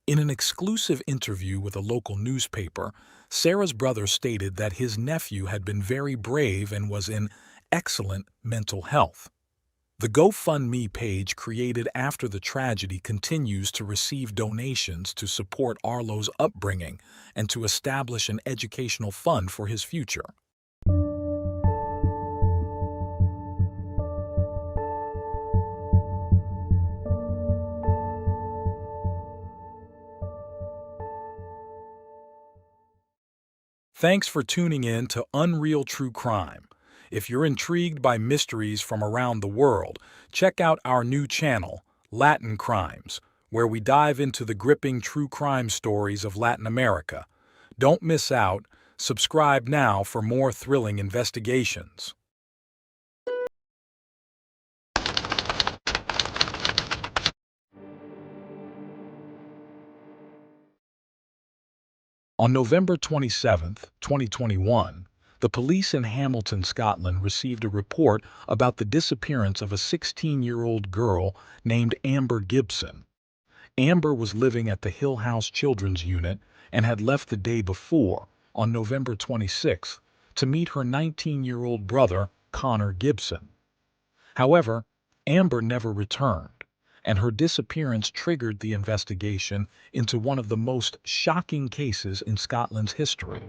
In an exclusive interview with a local newspaper, Sarah's brother stated that his nephew had been very brave and was in excellent mental health. The GoFundMe page created after the tragedy continues to receive donations to support Arlo's upbringing and to establish an educational fund for his future. Thanks for tuning in to Unreal True Crime. If you're intrigued by mysteries from around the world, check out our new channel, Latin Crimes, where we dive into the gripping true crime stories of Latin America. Don't miss out. Subscribe now for more thrilling investigations. On November 27, 2021, the police in Hamilton, Scotland received a report about the disappearance of a 16-year-old girl named Amber Gibson. Amber was living at the Hill House Children's Unit and had left the day before, on November 26, to meet her 19-year-old brother, Connor Gibson. However, Amber never returned, and her disappearance triggered the investigation into one of the most shocking cases in Scotland's history.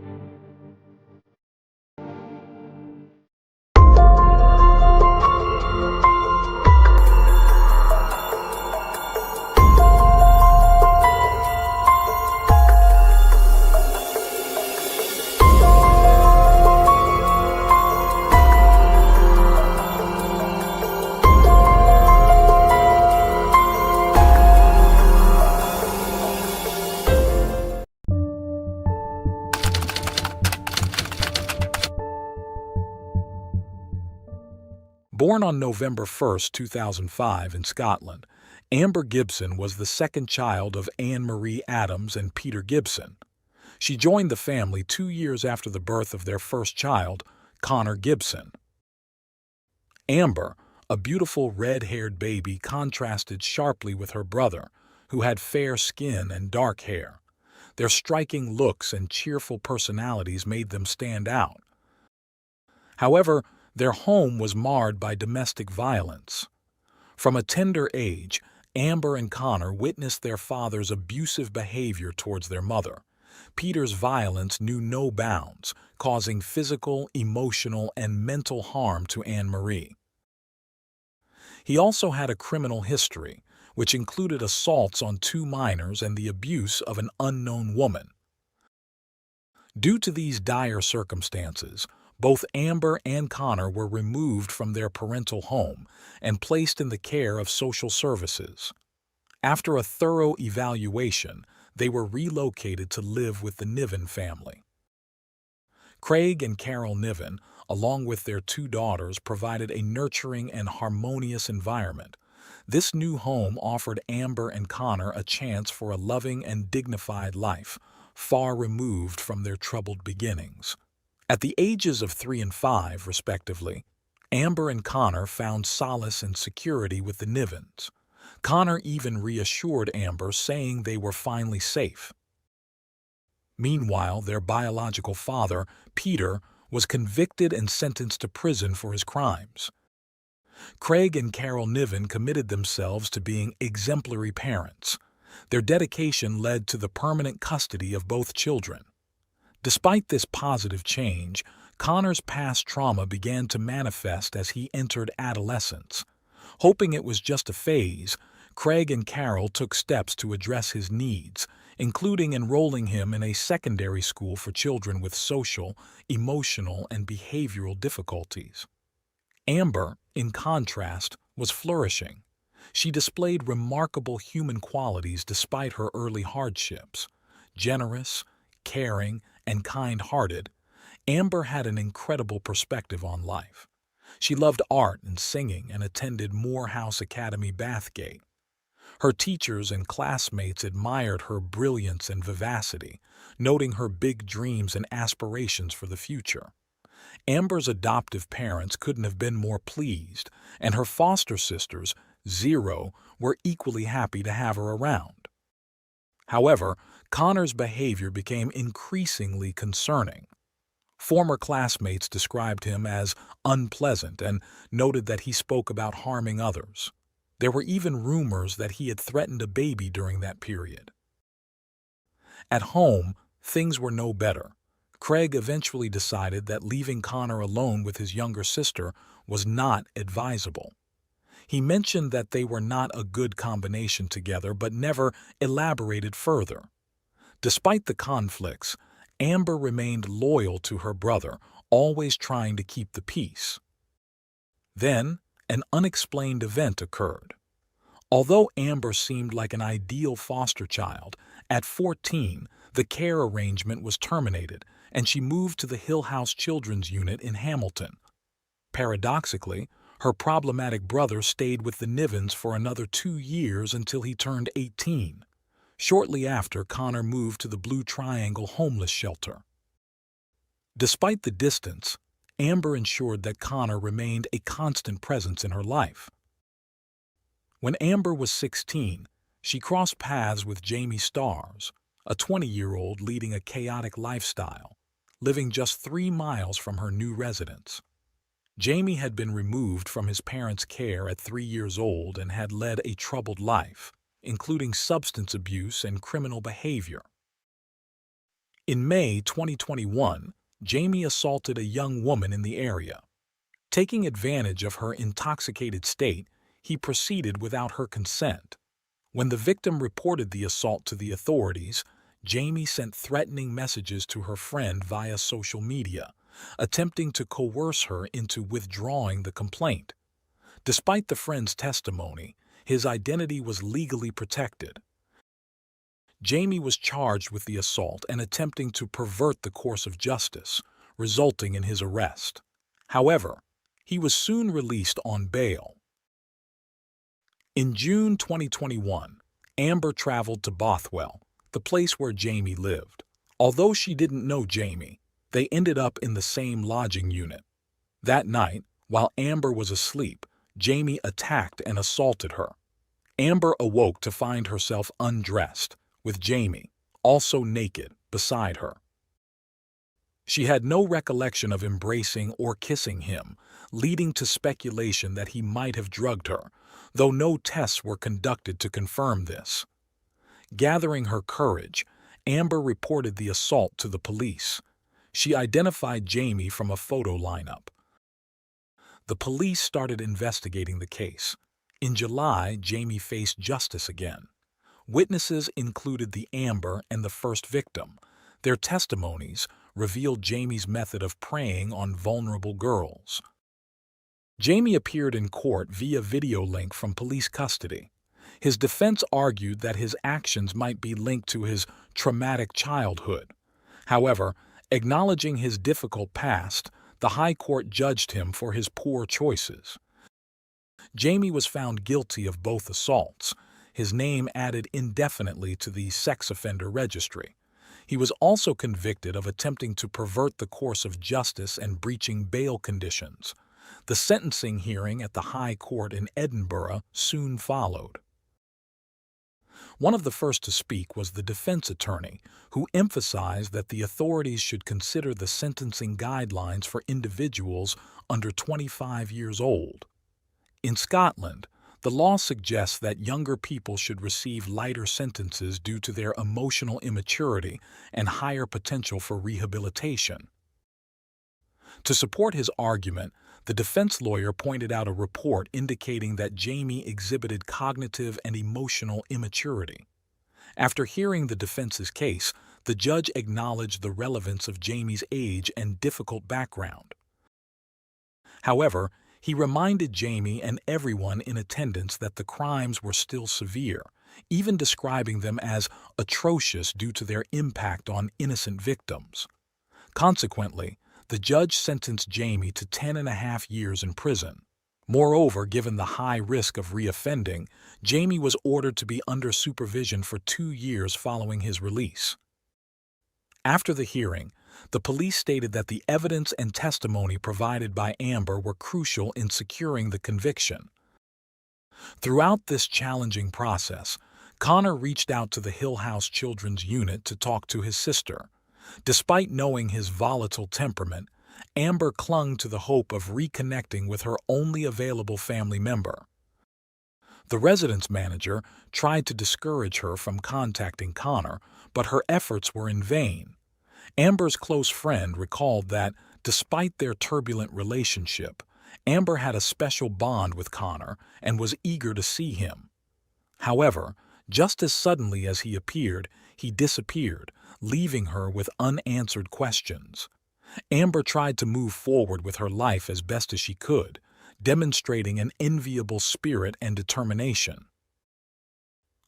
Born on November 1, 2005 in Scotland, Amber Gibson was the second child of Anne Marie Adams and Peter Gibson. She joined the family 2 years after the birth of their first child, Connor Gibson. Amber, a beautiful red-haired baby, contrasted sharply with her brother, who had fair skin and dark hair. Their striking looks and cheerful personalities made them stand out. However, their home was marred by domestic violence. From a tender age, Amber and Connor witnessed their father's abusive behavior towards their mother. Peter's violence knew no bounds, causing physical, emotional, and mental harm to Anne Marie. He also had a criminal history, which included assaults on 2 minors and the abuse of an unknown woman. Due to these dire circumstances, both Amber and Connor were removed from their parental home and placed in the care of social services. After a thorough evaluation, they were relocated to live with the Niven family. Craig and Carol Niven, along with their 2 daughters, provided a nurturing and harmonious environment. This new home offered Amber and Connor a chance for a loving and dignified life, far removed from their troubled beginnings. At the ages of 3 and 5, respectively, Amber and Connor found solace and security with the Nivens. Connor even reassured Amber, saying they were finally safe. Meanwhile, their biological father, Peter, was convicted and sentenced to prison for his crimes. Craig and Carol Niven committed themselves to being exemplary parents. Their dedication led to the permanent custody of both children. Despite this positive change, Connor's past trauma began to manifest as he entered adolescence. Hoping it was just a phase, Craig and Carol took steps to address his needs, including enrolling him in a secondary school for children with social, emotional, and behavioral difficulties. Amber, in contrast, was flourishing. She displayed remarkable human qualities despite her early hardships. Generous, caring, and kind-hearted, Amber had an incredible perspective on life. She loved art and singing and attended Morehouse Academy Bathgate. Her teachers and classmates admired her brilliance and vivacity, noting her big dreams and aspirations for the future. Amber's adoptive parents couldn't have been more pleased, and her foster sisters, Zero, were equally happy to have her around. However, Connor's behavior became increasingly concerning. Former classmates described him as unpleasant and noted that he spoke about harming others. There were even rumors that he had threatened a baby during that period. At home, things were no better. Craig eventually decided that leaving Connor alone with his younger sister was not advisable. He mentioned that they were not a good combination together, but never elaborated further. Despite the conflicts, Amber remained loyal to her brother, always trying to keep the peace. Then, an unexplained event occurred. Although Amber seemed like an ideal foster child, at 14, the care arrangement was terminated, and she moved to the Hill House Children's Unit in Hamilton. Paradoxically, her problematic brother stayed with the Nivens for another 2 years until he turned 18. Shortly after, Connor moved to the Blue Triangle homeless shelter. Despite the distance, Amber ensured that Connor remained a constant presence in her life. When Amber was 16, she crossed paths with Jamie Stars, a 20-year-old leading a chaotic lifestyle, living just 3 miles from her new residence. Jamie had been removed from his parents' care at 3 years old and had led a troubled life, including substance abuse and criminal behavior. In May 2021, Jamie assaulted a young woman in the area. Taking advantage of her intoxicated state, he proceeded without her consent. When the victim reported the assault to the authorities, Jamie sent threatening messages to her friend via social media, attempting to coerce her into withdrawing the complaint. Despite the friend's testimony, his identity was legally protected. Jamie was charged with the assault and attempting to pervert the course of justice, resulting in his arrest. However, he was soon released on bail. In June 2021, Amber traveled to Bothwell, the place where Jamie lived. Although she didn't know Jamie, they ended up in the same lodging unit. That night, while Amber was asleep, Jamie attacked and assaulted her. Amber awoke to find herself undressed, with Jamie, also naked, beside her. She had no recollection of embracing or kissing him, leading to speculation that he might have drugged her, though no tests were conducted to confirm this. Gathering her courage, Amber reported the assault to the police. She identified Jamie from a photo lineup. The police started investigating the case. In July, Jamie faced justice again. Witnesses included the Amber and the first victim. Their testimonies revealed Jamie's method of preying on vulnerable girls. Jamie appeared in court via video link from police custody. His defense argued that his actions might be linked to his traumatic childhood. However, acknowledging his difficult past, the High Court judged him for his poor choices. Jamie was found guilty of both assaults, his name added indefinitely to the sex offender registry. He was also convicted of attempting to pervert the course of justice and breaching bail conditions. The sentencing hearing at the High Court in Edinburgh soon followed. One of the first to speak was the defense attorney, who emphasized that the authorities should consider the sentencing guidelines for individuals under 25 years old. In Scotland, the law suggests that younger people should receive lighter sentences due to their emotional immaturity and higher potential for rehabilitation. To support his argument, the defense lawyer pointed out a report indicating that Jamie exhibited cognitive and emotional immaturity. After hearing the defense's case, the judge acknowledged the relevance of Jamie's age and difficult background. However, he reminded Jamie and everyone in attendance that the crimes were still severe, even describing them as atrocious due to their impact on innocent victims. Consequently, the judge sentenced Jamie to 10.5 years in prison. Moreover, given the high risk of reoffending, Jamie was ordered to be under supervision for 2 years following his release. After the hearing, the police stated that the evidence and testimony provided by Amber were crucial in securing the conviction. Throughout this challenging process, Connor reached out to the Hill House Children's Unit to talk to his sister. Despite knowing his volatile temperament, Amber clung to the hope of reconnecting with her only available family member. The residence manager tried to discourage her from contacting Connor, but her efforts were in vain. Amber's close friend recalled that, despite their turbulent relationship, Amber had a special bond with Connor and was eager to see him. However, just as suddenly as he appeared, he disappeared, leaving her with unanswered questions. Amber tried to move forward with her life as best as she could, demonstrating an enviable spirit and determination.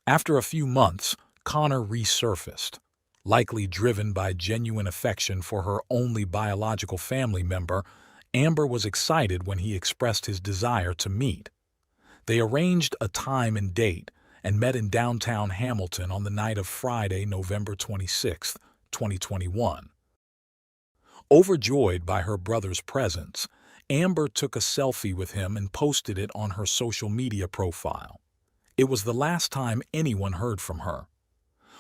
After a few months, Connor resurfaced. Likely driven by genuine affection for her only biological family member, Amber was excited when he expressed his desire to meet. They arranged a time and date and met in downtown Hamilton on the night of Friday, November 26, 2021. Overjoyed by her brother's presence, Amber took a selfie with him and posted it on her social media profile. It was the last time anyone heard from her.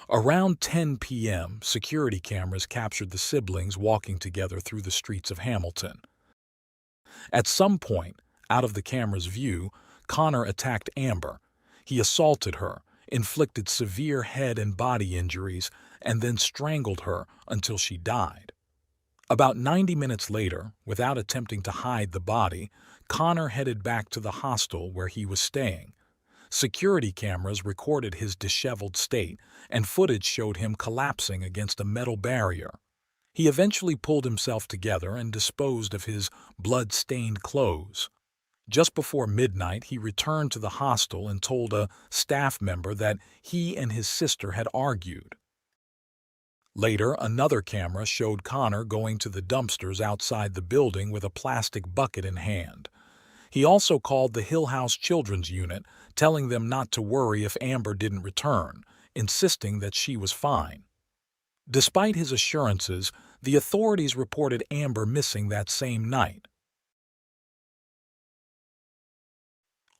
Around 10 p.m., security cameras captured the siblings walking together through the streets of Hamilton. At some point, out of the camera's view, Connor attacked Amber. He assaulted her, inflicted severe head and body injuries, and then strangled her until she died. About 90 minutes later, without attempting to hide the body, Connor headed back to the hostel where he was staying. Security cameras recorded his disheveled state, and footage showed him collapsing against a metal barrier. He eventually pulled himself together and disposed of his blood-stained clothes. Just before midnight, he returned to the hostel and told a staff member that he and his sister had argued. Later, another camera showed Connor going to the dumpsters outside the building with a plastic bucket in hand. He also called the Hill House Children's Unit, telling them not to worry if Amber didn't return, insisting that she was fine. Despite his assurances, the authorities reported Amber missing that same night.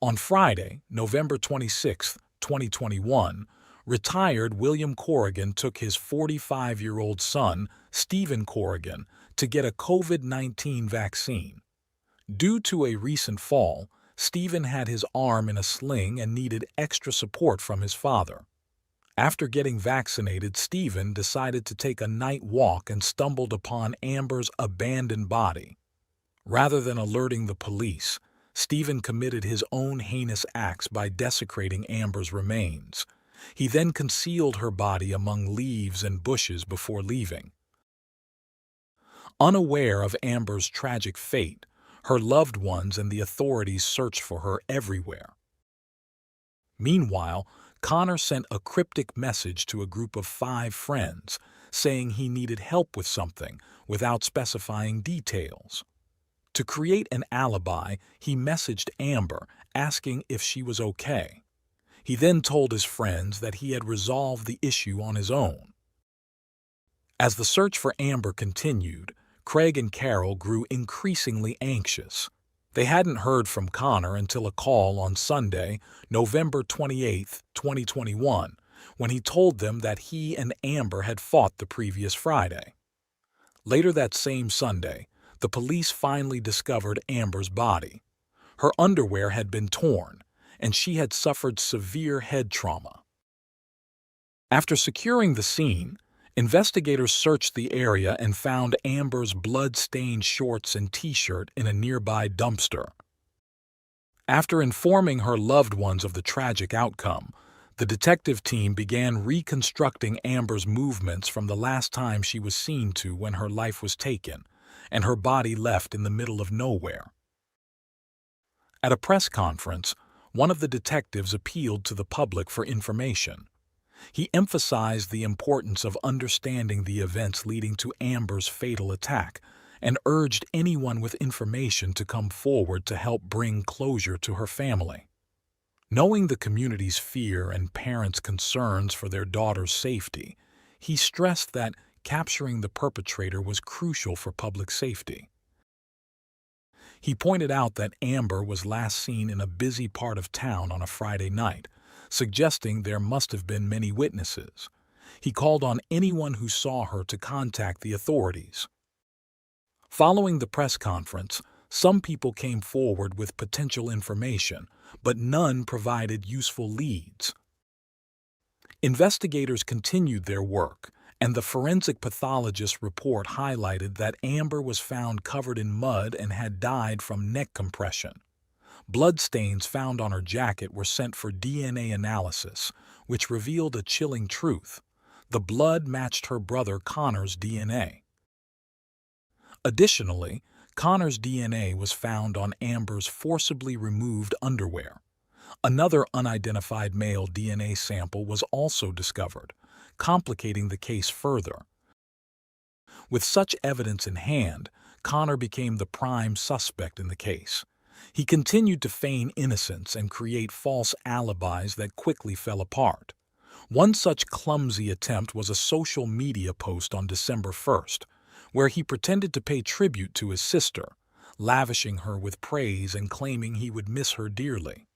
On Friday, November 26, 2021, retired William Corrigan took his 45-year-old son, Stephen Corrigan, to get a COVID-19 vaccine. Due to a recent fall, Stephen had his arm in a sling and needed extra support from his father. After getting vaccinated, Stephen decided to take a night walk and stumbled upon Amber's abandoned body. Rather than alerting the police, Stephen committed his own heinous acts by desecrating Amber's remains. He then concealed her body among leaves and bushes before leaving. Unaware of Amber's tragic fate, her loved ones and the authorities searched for her everywhere. Meanwhile, Connor sent a cryptic message to a group of 5 friends, saying he needed help with something without specifying details. To create an alibi, he messaged Amber, asking if she was okay. He then told his friends that he had resolved the issue on his own. As the search for Amber continued, Craig and Carol grew increasingly anxious. They hadn't heard from Connor until a call on Sunday, November 28, 2021, when he told them that he and Amber had fought the previous Friday. Later that same Sunday, the police finally discovered Amber's body. Her underwear had been torn, and she had suffered severe head trauma. After securing the scene, investigators searched the area and found Amber's blood-stained shorts and t-shirt in a nearby dumpster. After informing her loved ones of the tragic outcome, The detective team began reconstructing Amber's movements from the last time she was seen to when her life was taken and her body left in the middle of nowhere. At a press conference, one of the detectives appealed to the public for information. He emphasized the importance of understanding the events leading to Amber's fatal attack and urged anyone with information to come forward to help bring closure to her family. Knowing the community's fear and parents' concerns for their daughter's safety, he stressed that capturing the perpetrator was crucial for public safety. He pointed out that Amber was last seen in a busy part of town on a Friday night, suggesting there must have been many witnesses. He called on anyone who saw her to contact the authorities. Following the press conference, some people came forward with potential information, but none provided useful leads. Investigators continued their work, and the forensic pathologist's report highlighted that Amber was found covered in mud and had died from neck compression. Bloodstains found on her jacket were sent for DNA analysis, which revealed a chilling truth. The blood matched her brother Connor's DNA. Additionally, Connor's DNA was found on Amber's forcibly removed underwear. Another unidentified male DNA sample was also discovered, complicating the case further. With such evidence in hand, Connor became the prime suspect in the case. He continued to feign innocence and create false alibis that quickly fell apart. One such clumsy attempt was a social media post on December 1st, where he pretended to pay tribute to his sister, lavishing her with praise and claiming he would miss her dearly.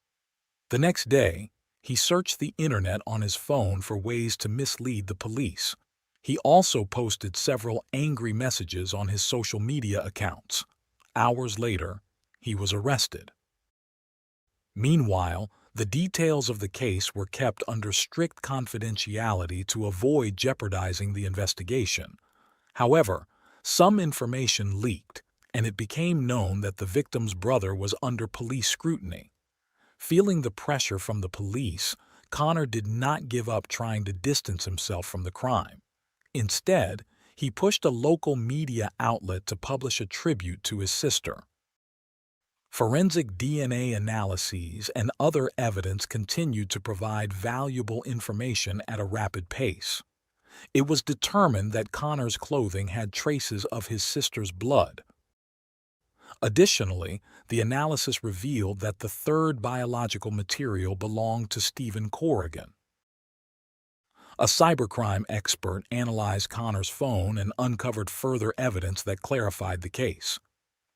The next day, he searched the internet on his phone for ways to mislead the police. He also posted several angry messages on his social media accounts. Hours later, he was arrested. Meanwhile, the details of the case were kept under strict confidentiality to avoid jeopardizing the investigation. However, some information leaked, and it became known that the victim's brother was under police scrutiny. Feeling the pressure from the police, Connor did not give up trying to distance himself from the crime. Instead, he pushed a local media outlet to publish a tribute to his sister. Forensic DNA analyses and other evidence continued to provide valuable information at a rapid pace. It was determined that Connor's clothing had traces of his sister's blood. Additionally, the analysis revealed that the third biological material belonged to Stephen Corrigan. A cybercrime expert analyzed Connor's phone and uncovered further evidence that clarified the case.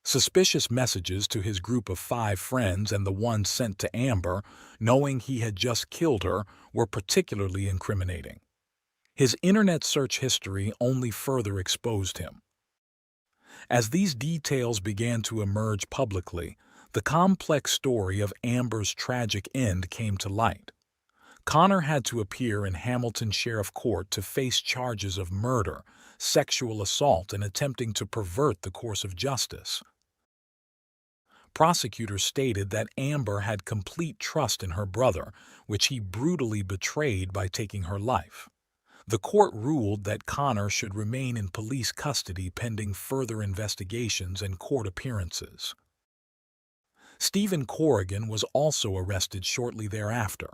Suspicious messages to his group of 5 friends and the one sent to Amber, knowing he had just killed her, were particularly incriminating. His internet search history only further exposed him. As these details began to emerge publicly, the complex story of Amber's tragic end came to light. Connor had to appear in Hamilton Sheriff Court to face charges of murder, sexual assault, and attempting to pervert the course of justice. Prosecutors stated that Amber had complete trust in her brother, which he brutally betrayed by taking her life. The court ruled that Connor should remain in police custody pending further investigations and court appearances. Stephen Corrigan was also arrested shortly thereafter.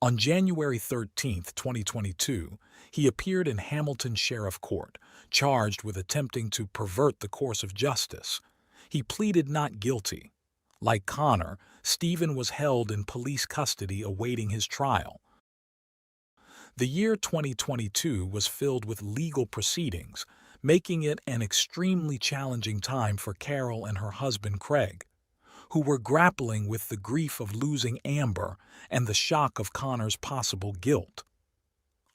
On January 13, 2022, he appeared in Hamilton Sheriff Court, charged with attempting to pervert the course of justice. He pleaded not guilty. Like Connor, Stephen was held in police custody awaiting his trial. The year 2022 was filled with legal proceedings, making it an extremely challenging time for Carol and her husband Craig, who were grappling with the grief of losing Amber and the shock of Connor's possible guilt.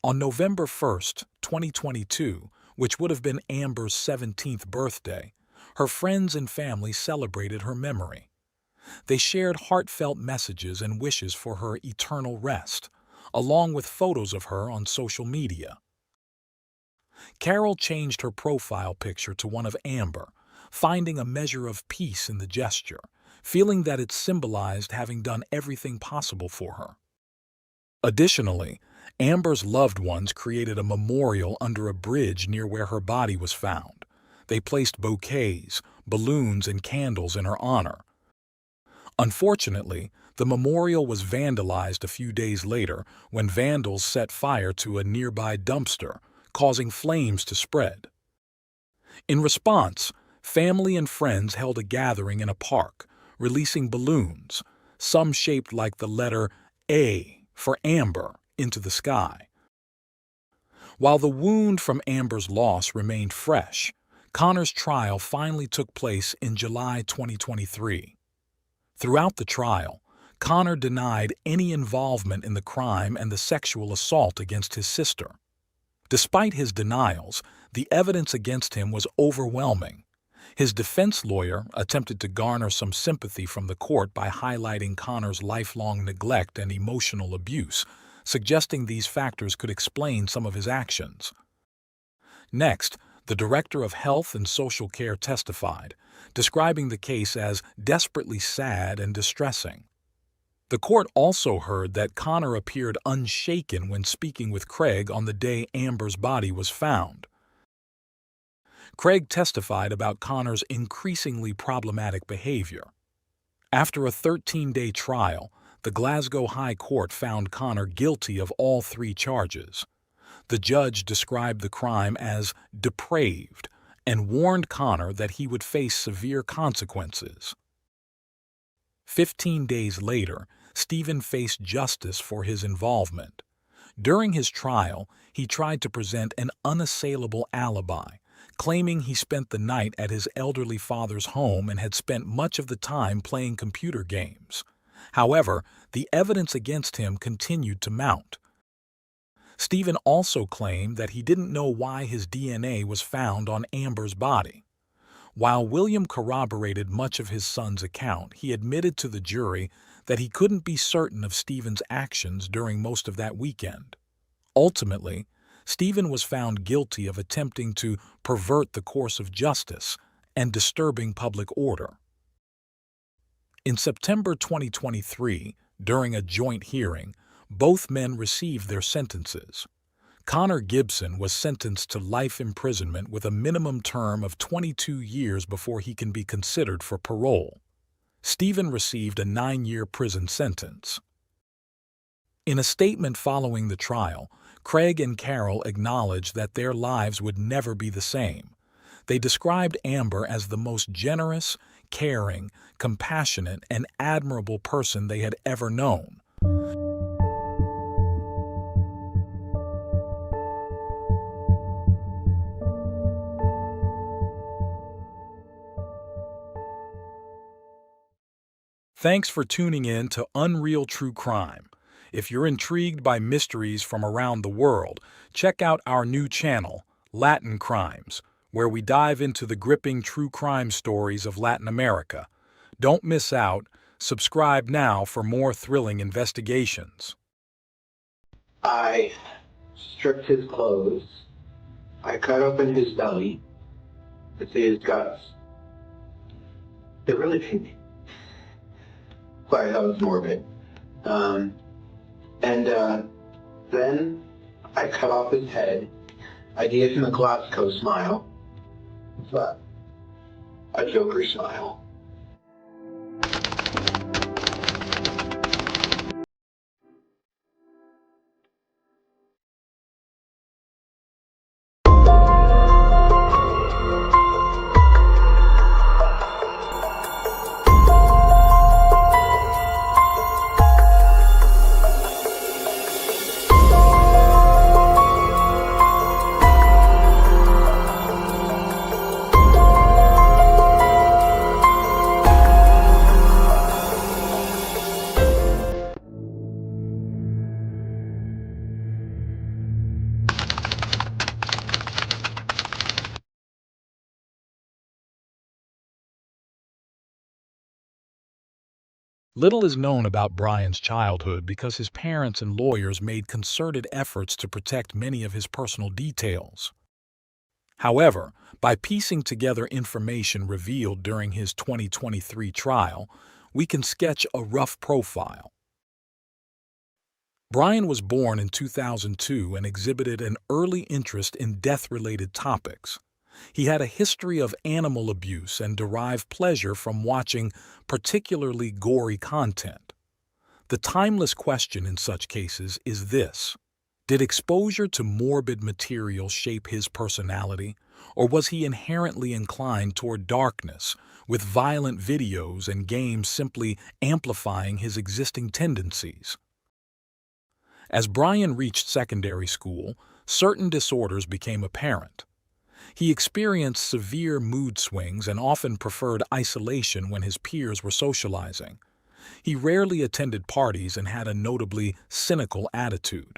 On November 1, 2022, which would have been Amber's 17th birthday, her friends and family celebrated her memory. They shared heartfelt messages and wishes for her eternal rest, along with photos of her on social media. Carol changed her profile picture to one of Amber, finding a measure of peace in the gesture, feeling that it symbolized having done everything possible for her. Additionally, Amber's loved ones created a memorial under a bridge near where her body was found. They placed bouquets, balloons, and candles in her honor. Unfortunately, the memorial was vandalized a few days later when vandals set fire to a nearby dumpster, causing flames to spread. In response, family and friends held a gathering in a park, releasing balloons, some shaped like the letter A for Amber, into the sky. While the wound from Amber's loss remained fresh, Connor's trial finally took place in July 2023. Throughout the trial, Connor denied any involvement in the crime and the sexual assault against his sister. Despite his denials, the evidence against him was overwhelming. His defense lawyer attempted to garner some sympathy from the court by highlighting Connor's lifelong neglect and emotional abuse, suggesting these factors could explain some of his actions. Next, the Director of Health and Social Care testified, describing the case as desperately sad and distressing. The court also heard that Connor appeared unshaken when speaking with Craig on the day Amber's body was found. Craig testified about Connor's increasingly problematic behavior. After a 13-day trial, the Glasgow High Court found Connor guilty of all 3 charges. The judge described the crime as depraved and warned Connor that he would face severe consequences. 15 days later, Stephen faced justice for his involvement. During his trial, he tried to present an unassailable alibi, claiming he spent the night at his elderly father's home and had spent much of the time playing computer games. However, the evidence against him continued to mount. Stephen also claimed that he didn't know why his DNA was found on Amber's body. While William corroborated much of his son's account, he admitted to the jury that he couldn't be certain of Stephen's actions during most of that weekend. Ultimately, Stephen was found guilty of attempting to pervert the course of justice and disturbing public order. In September 2023, during a joint hearing, both men received their sentences. Connor Gibson was sentenced to life imprisonment with a minimum term of 22 years before he can be considered for parole. Stephen received a 9-year prison sentence. In a statement following the trial, Craig and Carol acknowledged that their lives would never be the same. They described Amber as the most generous, caring, compassionate, and admirable person they had ever known. Thanks for tuning in to Unreal True Crime. If you're intrigued by mysteries from around the world, check out our new channel, Latin Crimes, where we dive into the gripping true crime stories of Latin America. Don't miss out. Subscribe now for more thrilling investigations. I stripped his clothes. I cut open his belly to see his guts. It really pained me. Sorry, that was morbid. Then I cut off his head. I gave him a Glasgow smile, but a Joker smile. Little is known about Brian's childhood because his parents and lawyers made concerted efforts to protect many of his personal details. However, by piecing together information revealed during his 2023 trial, we can sketch a rough profile. Brian was born in 2002 and exhibited an early interest in death-related topics. He had a history of animal abuse and derived pleasure from watching particularly gory content. The timeless question in such cases is this: did exposure to morbid material shape his personality, or was he inherently inclined toward darkness, with violent videos and games simply amplifying his existing tendencies? As Brian reached secondary school, certain disorders became apparent. He experienced severe mood swings and often preferred isolation when his peers were socializing. He rarely attended parties and had a notably cynical attitude.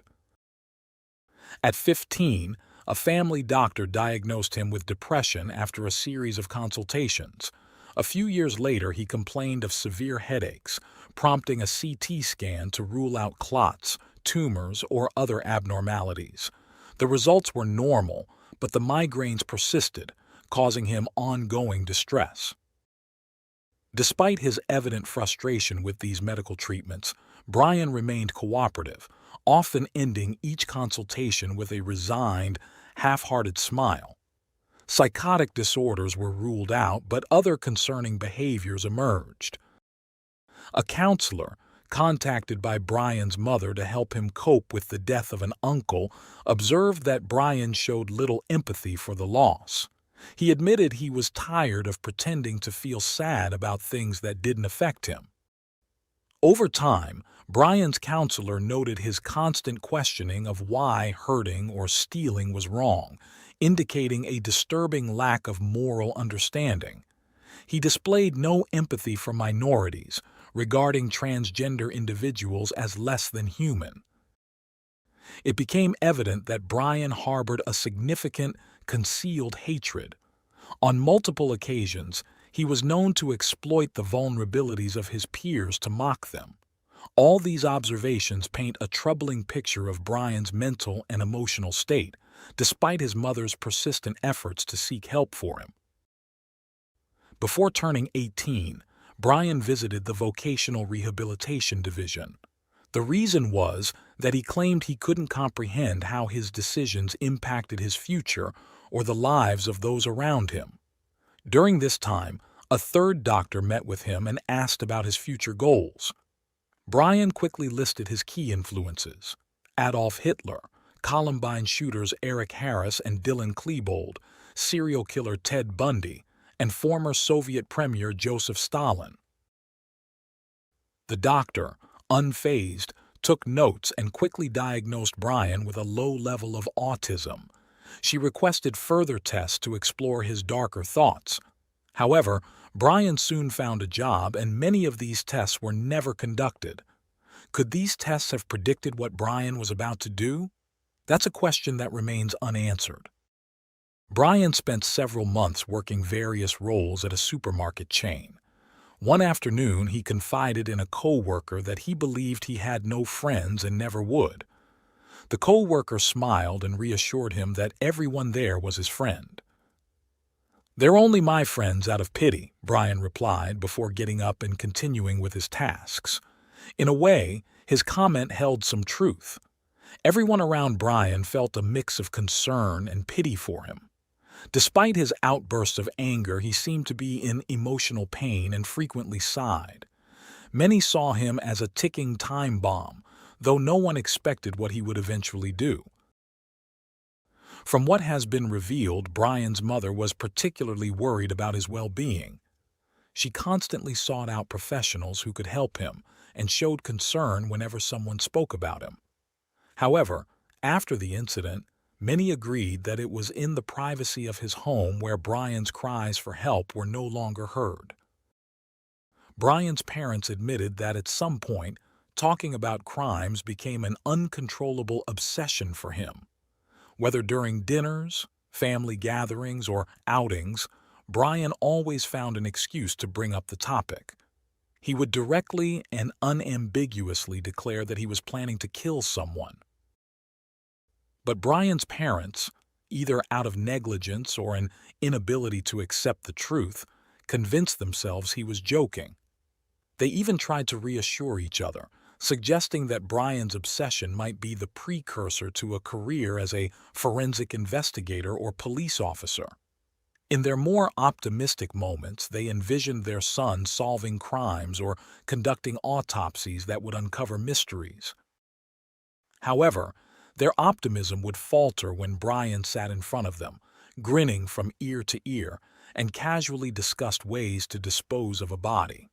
At 15, a family doctor diagnosed him with depression after a series of consultations. A few years later, he complained of severe headaches, prompting a CT scan to rule out clots, tumors, or other abnormalities. The results were normal, but the migraines persisted, causing him ongoing distress. Despite his evident frustration with these medical treatments, Brian remained cooperative, often ending each consultation with a resigned, half-hearted smile. Psychotic disorders were ruled out, but other concerning behaviors emerged. A counselor, contacted by Brian's mother to help him cope with the death of an uncle, observed that Brian showed little empathy for the loss. He admitted he was tired of pretending to feel sad about things that didn't affect him. Over time, Brian's counselor noted his constant questioning of why hurting or stealing was wrong, indicating a disturbing lack of moral understanding. He displayed no empathy for minorities, regarding transgender individuals as less than human. It became evident that Brian harbored a significant, concealed hatred. On multiple occasions, he was known to exploit the vulnerabilities of his peers to mock them. All these observations paint a troubling picture of Brian's mental and emotional state, despite his mother's persistent efforts to seek help for him. Before turning 18, Brian visited the Vocational Rehabilitation Division. The reason was that he claimed he couldn't comprehend how his decisions impacted his future or the lives of those around him. During this time, a third doctor met with him and asked about his future goals. Brian quickly listed his key influences: Adolf Hitler, Columbine shooters Eric Harris and Dylan Klebold, serial killer Ted Bundy, and former Soviet Premier Joseph Stalin. The doctor, unfazed, took notes and quickly diagnosed Brian with a low level of autism. She requested further tests to explore his darker thoughts. However, Brian soon found a job, and many of these tests were never conducted. Could these tests have predicted what Brian was about to do? That's a question that remains unanswered. Brian spent several months working various roles at a supermarket chain. One afternoon, he confided in a co-worker that he believed he had no friends and never would. The co-worker smiled and reassured him that everyone there was his friend. "They're only my friends out of pity," Brian replied before getting up and continuing with his tasks. In a way, his comment held some truth. Everyone around Brian felt a mix of concern and pity for him. Despite his outbursts of anger, he seemed to be in emotional pain and frequently sighed. Many saw him as a ticking time bomb, though no one expected what he would eventually do. From what has been revealed, Brian's mother was particularly worried about his well-being. She constantly sought out professionals who could help him and showed concern whenever someone spoke about him. However, after the incident, many agreed that it was in the privacy of his home where Brian's cries for help were no longer heard. Brian's parents admitted that at some point, talking about crimes became an uncontrollable obsession for him. Whether during dinners, family gatherings, or outings, Brian always found an excuse to bring up the topic. He would directly and unambiguously declare that he was planning to kill someone. But Brian's parents, either out of negligence or an inability to accept the truth, convinced themselves he was joking. They even tried to reassure each other, suggesting that Brian's obsession might be the precursor to a career as a forensic investigator or police officer. In their more optimistic moments, they envisioned their son solving crimes or conducting autopsies that would uncover mysteries. However, their optimism would falter when Brian sat in front of them, grinning from ear to ear, and casually discussed ways to dispose of a body.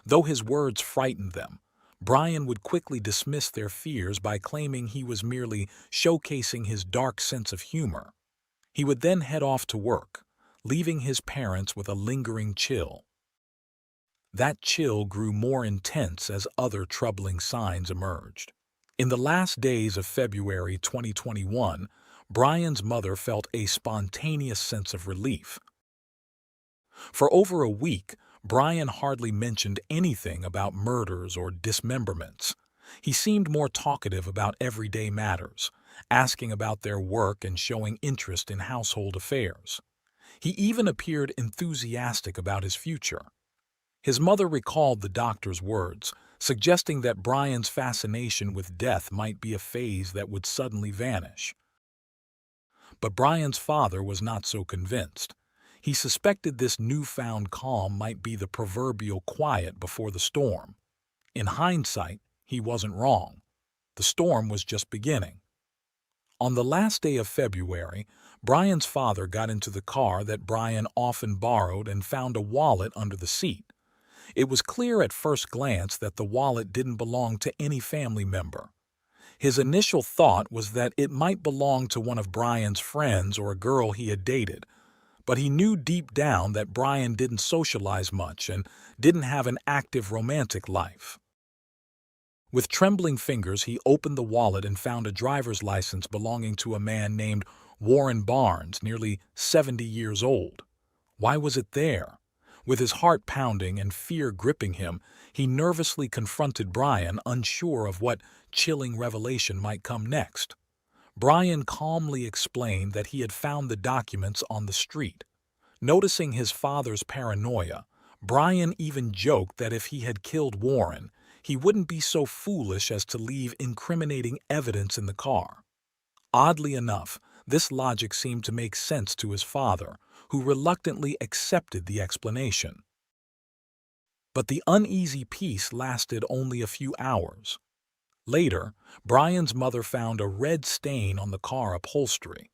Though his words frightened them, Brian would quickly dismiss their fears by claiming he was merely showcasing his dark sense of humor. He would then head off to work, leaving his parents with a lingering chill. That chill grew more intense as other troubling signs emerged. In the last days of February 2021, Brian's mother felt a spontaneous sense of relief. For over a week, Brian hardly mentioned anything about murders or dismemberments. He seemed more talkative about everyday matters, asking about their work and showing interest in household affairs. He even appeared enthusiastic about his future. His mother recalled the doctor's words, suggesting that Brian's fascination with death might be a phase that would suddenly vanish. But Brian's father was not so convinced. He suspected this newfound calm might be the proverbial quiet before the storm. In hindsight, he wasn't wrong. The storm was just beginning. On the last day of February, Brian's father got into the car that Brian often borrowed and found a wallet under the seat. It was clear at first glance that the wallet didn't belong to any family member. His initial thought was that it might belong to one of Brian's friends or a girl he had dated, but he knew deep down that Brian didn't socialize much and didn't have an active romantic life. With trembling fingers, he opened the wallet and found a driver's license belonging to a man named Warren Barnes, nearly 70 years old. Why was it there? With his heart pounding and fear gripping him, he nervously confronted Brian, unsure of what chilling revelation might come next. Brian calmly explained that he had found the documents on the street. Noticing his father's paranoia, Brian even joked that if he had killed Warren, he wouldn't be so foolish as to leave incriminating evidence in the car. Oddly enough, this logic seemed to make sense to his father, who reluctantly accepted the explanation. But the uneasy peace lasted only a few hours. Later, Brian's mother found a red stain on the car upholstery.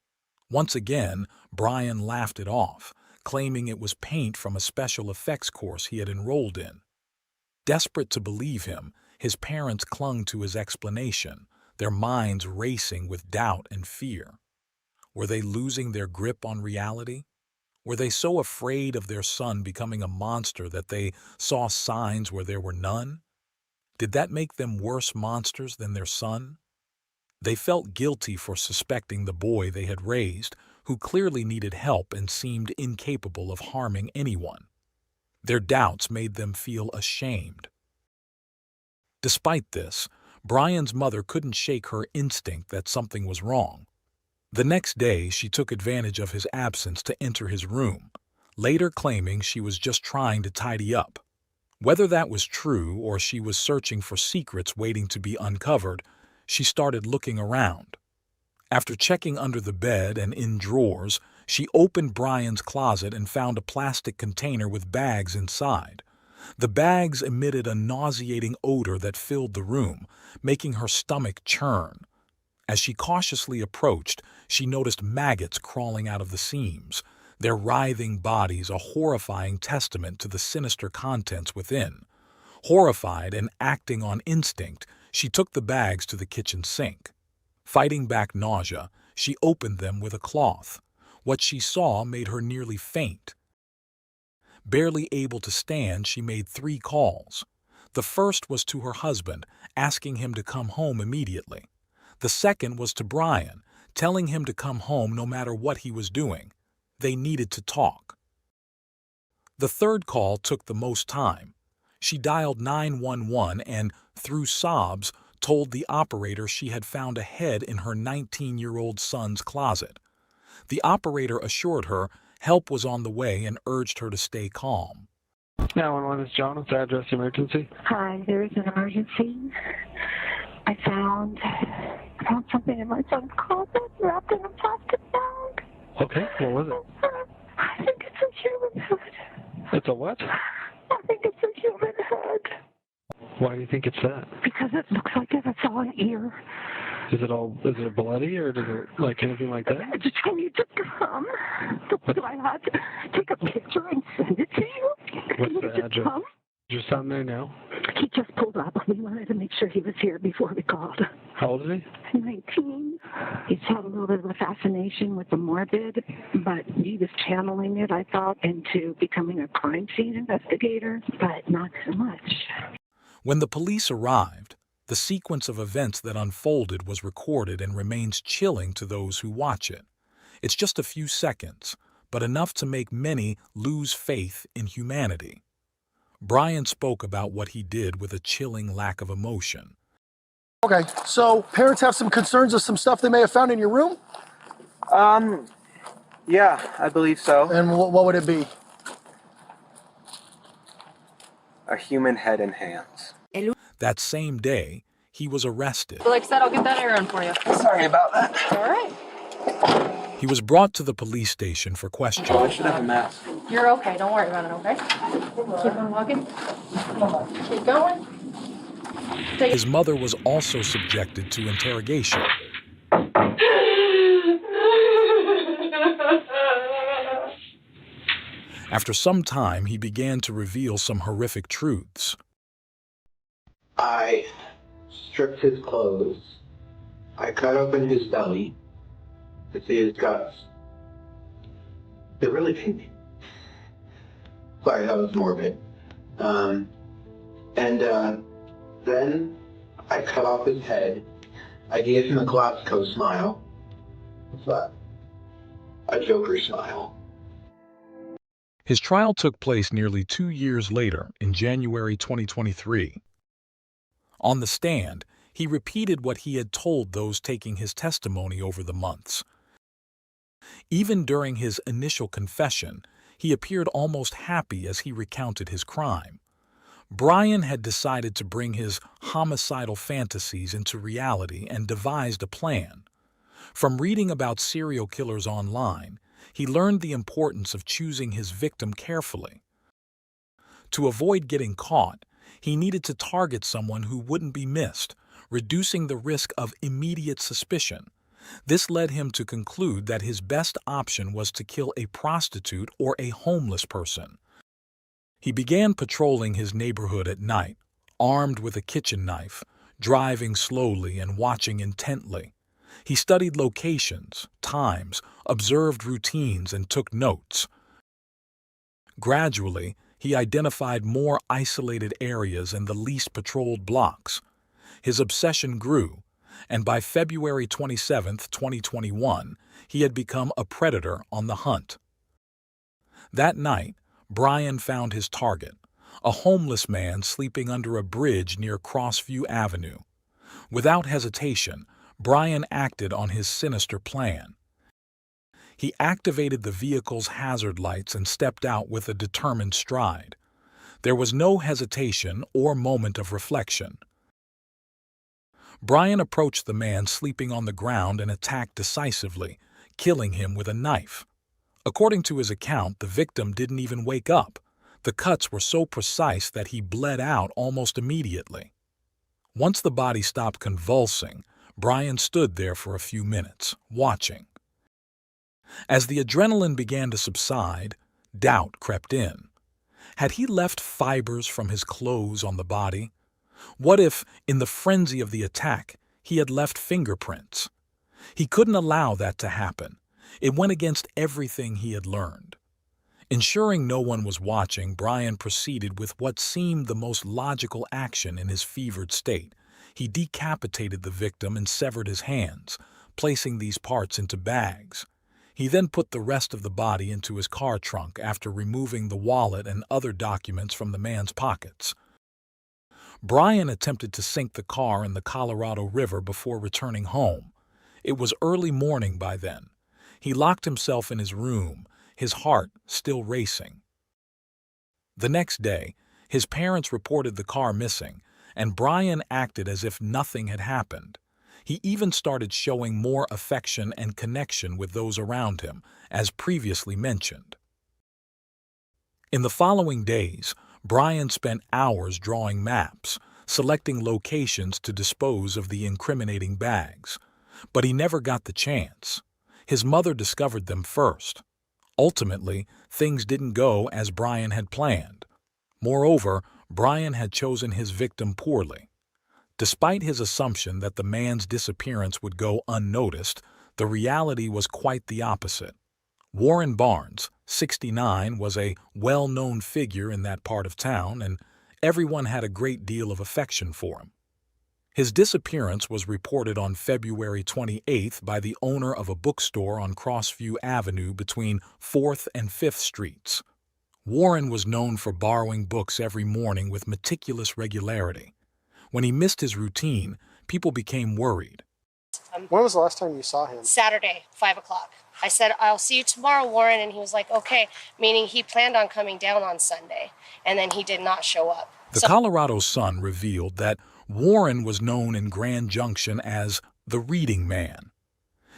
Once again, Brian laughed it off, claiming it was paint from a special effects course he had enrolled in. Desperate to believe him, his parents clung to his explanation, their minds racing with doubt and fear. Were they losing their grip on reality? Were they so afraid of their son becoming a monster that they saw signs where there were none? Did that make them worse monsters than their son? They felt guilty for suspecting the boy they had raised, who clearly needed help and seemed incapable of harming anyone. Their doubts made them feel ashamed. Despite this, Brian's mother couldn't shake her instinct that something was wrong. The next day, she took advantage of his absence to enter his room, later claiming she was just trying to tidy up. Whether that was true or she was searching for secrets waiting to be uncovered, she started looking around. After checking under the bed and in drawers, she opened Brian's closet and found a plastic container with bags inside. The bags emitted a nauseating odor that filled the room, making her stomach churn. As she cautiously approached, she noticed maggots crawling out of the seams, their writhing bodies a horrifying testament to the sinister contents within. Horrified and acting on instinct, she took the bags to the kitchen sink. Fighting back nausea, she opened them with a cloth. What she saw made her nearly faint. Barely able to stand, she made 3 calls. The first was to her husband, asking him to come home immediately. The second was to Brian, telling him to come home no matter what he was doing. They needed to talk. The third call took the most time. She dialed 911 and, through sobs, told the operator she had found a head in her 19-year-old son's closet. The operator assured her help was on the way and urged her to stay calm. 911 is John. What's the address emergency? Hi, there is an emergency. I found something in my son's closet wrapped in a plastic bag. Okay, what was it? I think it's a human head. It's a what? I think it's a human head. Why do you think it's that? Because it looks like it. I saw an ear. Is it bloody or does it like anything like that? Can you just come? Do I have to take a picture and send it to you? What's Can you the just address? come? Is your son there now? He just pulled up. We wanted to make sure he was here before we called. How old is he? 19. He's had a little bit of a fascination with the morbid, but he was channeling it, I thought, into becoming a crime scene investigator, but not so much. When the police arrived, the sequence of events that unfolded was recorded and remains chilling to those who watch it. It's just a few seconds, but enough to make many lose faith in humanity. Brian spoke about what he did with a chilling lack of emotion. Okay, so parents have some concerns of some stuff they may have found in your room? Yeah, I believe so. And what would it be? A human head and hands. That same day, he was arrested. Like I said, I'll get that errand for you. Sorry about that. All right. He was brought to the police station for questioning. Oh, I should have a mask. You're okay. Don't worry about it, okay? Keep on walking. Keep going. His mother was also subjected to interrogation. After some time, he began to reveal some horrific truths. I stripped his clothes. I cut open his belly to see his guts. It really pained me. Sorry, that was morbid. Then I cut off his head. I gave him a Glasgow smile. What's that? A Joker smile. His trial took place nearly 2 years later, in January 2023. On the stand, he repeated what he had told those taking his testimony over the months. Even during his initial confession, he appeared almost happy as he recounted his crime. Brian had decided to bring his homicidal fantasies into reality and devised a plan. From reading about serial killers online, he learned the importance of choosing his victim carefully. To avoid getting caught, he needed to target someone who wouldn't be missed, reducing the risk of immediate suspicion. This led him to conclude that his best option was to kill a prostitute or a homeless person. He began patrolling his neighborhood at night, armed with a kitchen knife, driving slowly and watching intently. He studied locations, times, observed routines, and took notes. Gradually, he identified more isolated areas and the least patrolled blocks. His obsession grew, and by February 27, 2021, he had become a predator on the hunt. That night, Brian found his target, a homeless man sleeping under a bridge near Crossview Avenue. Without hesitation, Brian acted on his sinister plan. He activated the vehicle's hazard lights and stepped out with a determined stride. There was no hesitation or moment of reflection. Brian approached the man sleeping on the ground and attacked decisively, killing him with a knife. According to his account, the victim didn't even wake up. The cuts were so precise that he bled out almost immediately. Once the body stopped convulsing, Brian stood there for a few minutes, watching. As the adrenaline began to subside, doubt crept in. Had he left fibers from his clothes on the body? What if, in the frenzy of the attack, he had left fingerprints? He couldn't allow that to happen. It went against everything he had learned. Ensuring no one was watching, Brian proceeded with what seemed the most logical action in his fevered state. He decapitated the victim and severed his hands, placing these parts into bags. He then put the rest of the body into his car trunk after removing the wallet and other documents from the man's pockets. Brian attempted to sink the car in the Colorado River before returning home. It was early morning by then. He locked himself in his room, his heart still racing. The next day, his parents reported the car missing, and Brian acted as if nothing had happened. He even started showing more affection and connection with those around him, as previously mentioned. In the following days, Brian spent hours drawing maps, selecting locations to dispose of the incriminating bags. But he never got the chance. His mother discovered them first. Ultimately, things didn't go as Brian had planned. Moreover, Brian had chosen his victim poorly. Despite his assumption that the man's disappearance would go unnoticed, the reality was quite the opposite. Warren Barnes, 69, was a well-known figure in that part of town, and everyone had a great deal of affection for him. His disappearance was reported on February 28th by the owner of a bookstore on Crossview Avenue between 4th and 5th Streets. Warren was known for borrowing books every morning with meticulous regularity. When he missed his routine, people became worried. When was the last time you saw him? Saturday, 5 o'clock. I said, I'll see you tomorrow, Warren. And he was like, okay, meaning he planned on coming down on Sunday. And then he did not show up. The Colorado Sun revealed that Warren was known in Grand Junction as the Reading Man.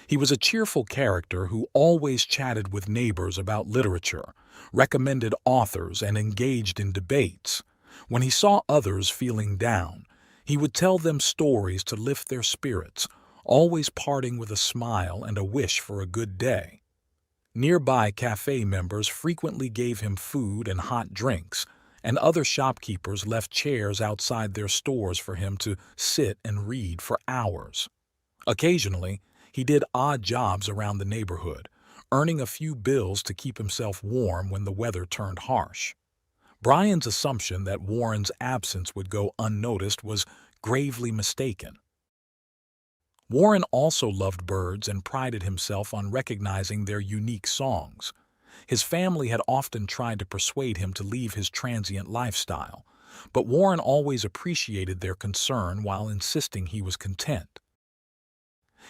He was a cheerful character who always chatted with neighbors about literature, recommended authors, and engaged in debates. When he saw others feeling down, he would tell them stories to lift their spirits, always parting with a smile and a wish for a good day. Nearby cafe members frequently gave him food and hot drinks, and other shopkeepers left chairs outside their stores for him to sit and read for hours. Occasionally, he did odd jobs around the neighborhood, earning a few bills to keep himself warm when the weather turned harsh. Brian's assumption that Warren's absence would go unnoticed was gravely mistaken. Warren also loved birds and prided himself on recognizing their unique songs. His family had often tried to persuade him to leave his transient lifestyle, but Warren always appreciated their concern while insisting he was content.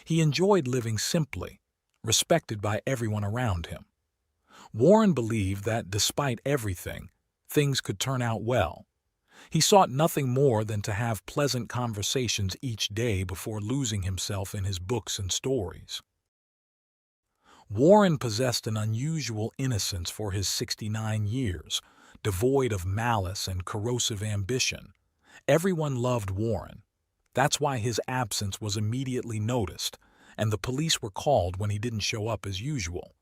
He enjoyed living simply, respected by everyone around him. Warren believed that despite everything, things could turn out well. He sought nothing more than to have pleasant conversations each day before losing himself in his books and stories. Warren possessed an unusual innocence for his 69 years, devoid of malice and corrosive ambition. Everyone loved Warren. That's why his absence was immediately noticed, and the police were called when he didn't show up as usual.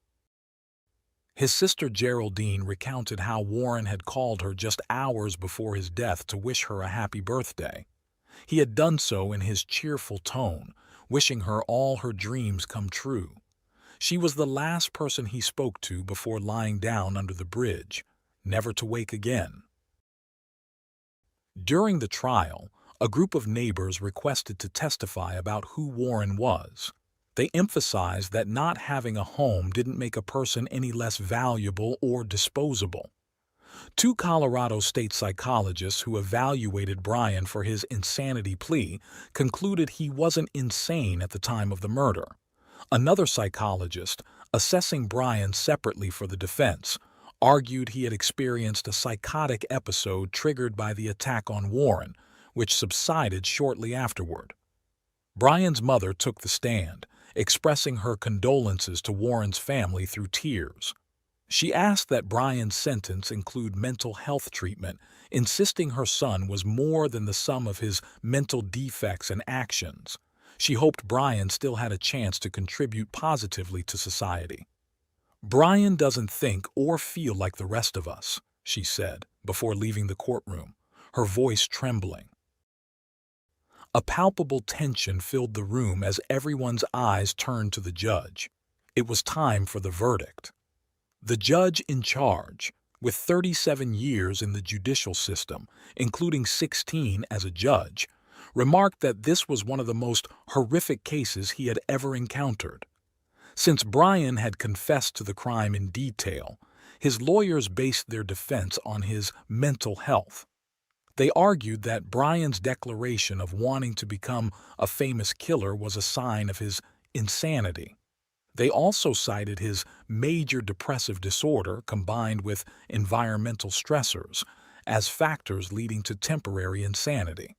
His sister Geraldine recounted how Warren had called her just hours before his death to wish her a happy birthday. He had done so in his cheerful tone, wishing her all her dreams come true. She was the last person he spoke to before lying down under the bridge, never to wake again. During the trial, a group of neighbors requested to testify about who Warren was. They emphasized that not having a home didn't make a person any less valuable or disposable. Two Colorado state psychologists who evaluated Brian for his insanity plea concluded he wasn't insane at the time of the murder. Another psychologist, assessing Brian separately for the defense, argued he had experienced a psychotic episode triggered by the attack on Warren, which subsided shortly afterward. Brian's mother took the stand, expressing her condolences to Warren's family through tears. She asked that Brian's sentence include mental health treatment, insisting her son was more than the sum of his mental defects and actions. She hoped Brian still had a chance to contribute positively to society. "Brian doesn't think or feel like the rest of us," she said, before leaving the courtroom, her voice trembling. A palpable tension filled the room as everyone's eyes turned to the judge. It was time for the verdict. The judge in charge, with 37 years in the judicial system, including 16 as a judge, remarked that this was one of the most horrific cases he had ever encountered. Since Brian had confessed to the crime in detail, his lawyers based their defense on his mental health. They argued that Brian's declaration of wanting to become a famous killer was a sign of his insanity. They also cited his major depressive disorder combined with environmental stressors as factors leading to temporary insanity.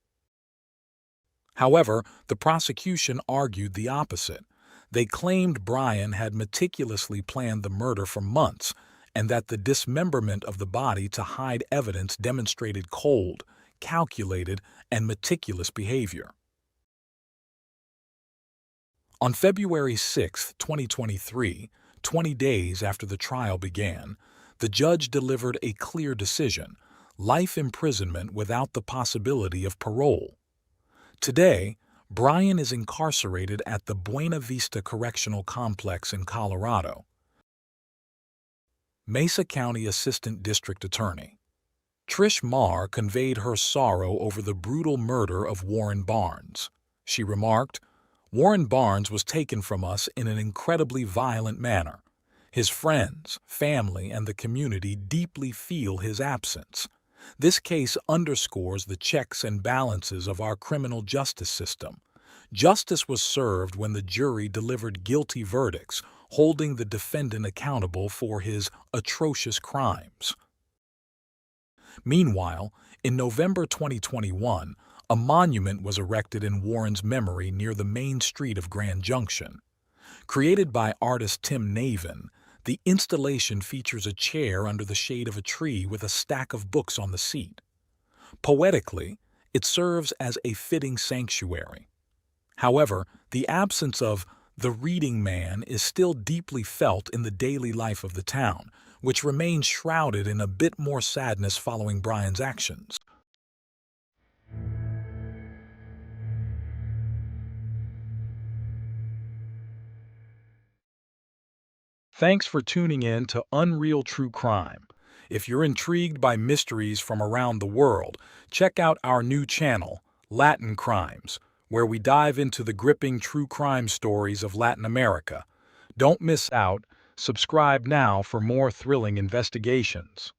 However, the prosecution argued the opposite. They claimed Brian had meticulously planned the murder for months and that the dismemberment of the body to hide evidence demonstrated cold, calculated, and meticulous behavior. On February 6, 2023, 20 days after the trial began, the judge delivered a clear decision: life imprisonment without the possibility of parole. Today, Brian is incarcerated at the Buena Vista Correctional Complex in Colorado. Mesa County Assistant District Attorney Trish Marr conveyed her sorrow over the brutal murder of Warren Barnes. She remarked, "Warren Barnes was taken from us in an incredibly violent manner. His friends, family, and the community deeply feel his absence. This case underscores the checks and balances of our criminal justice system. Justice was served when the jury delivered guilty verdicts, holding the defendant accountable for his atrocious crimes." Meanwhile, in November 2021, a monument was erected in Warren's memory near the main street of Grand Junction. Created by artist Tim Navin, the installation features a chair under the shade of a tree with a stack of books on the seat. Poetically, it serves as a fitting sanctuary. However, the absence of the reading man is still deeply felt in the daily life of the town, which remains shrouded in a bit more sadness following Brian's actions. Thanks for tuning in to Unreal True Crime. If you're intrigued by mysteries from around the world, check out our new channel, Latin Crimes, where we dive into the gripping true crime stories of Latin America. Don't miss out. Subscribe now for more thrilling investigations.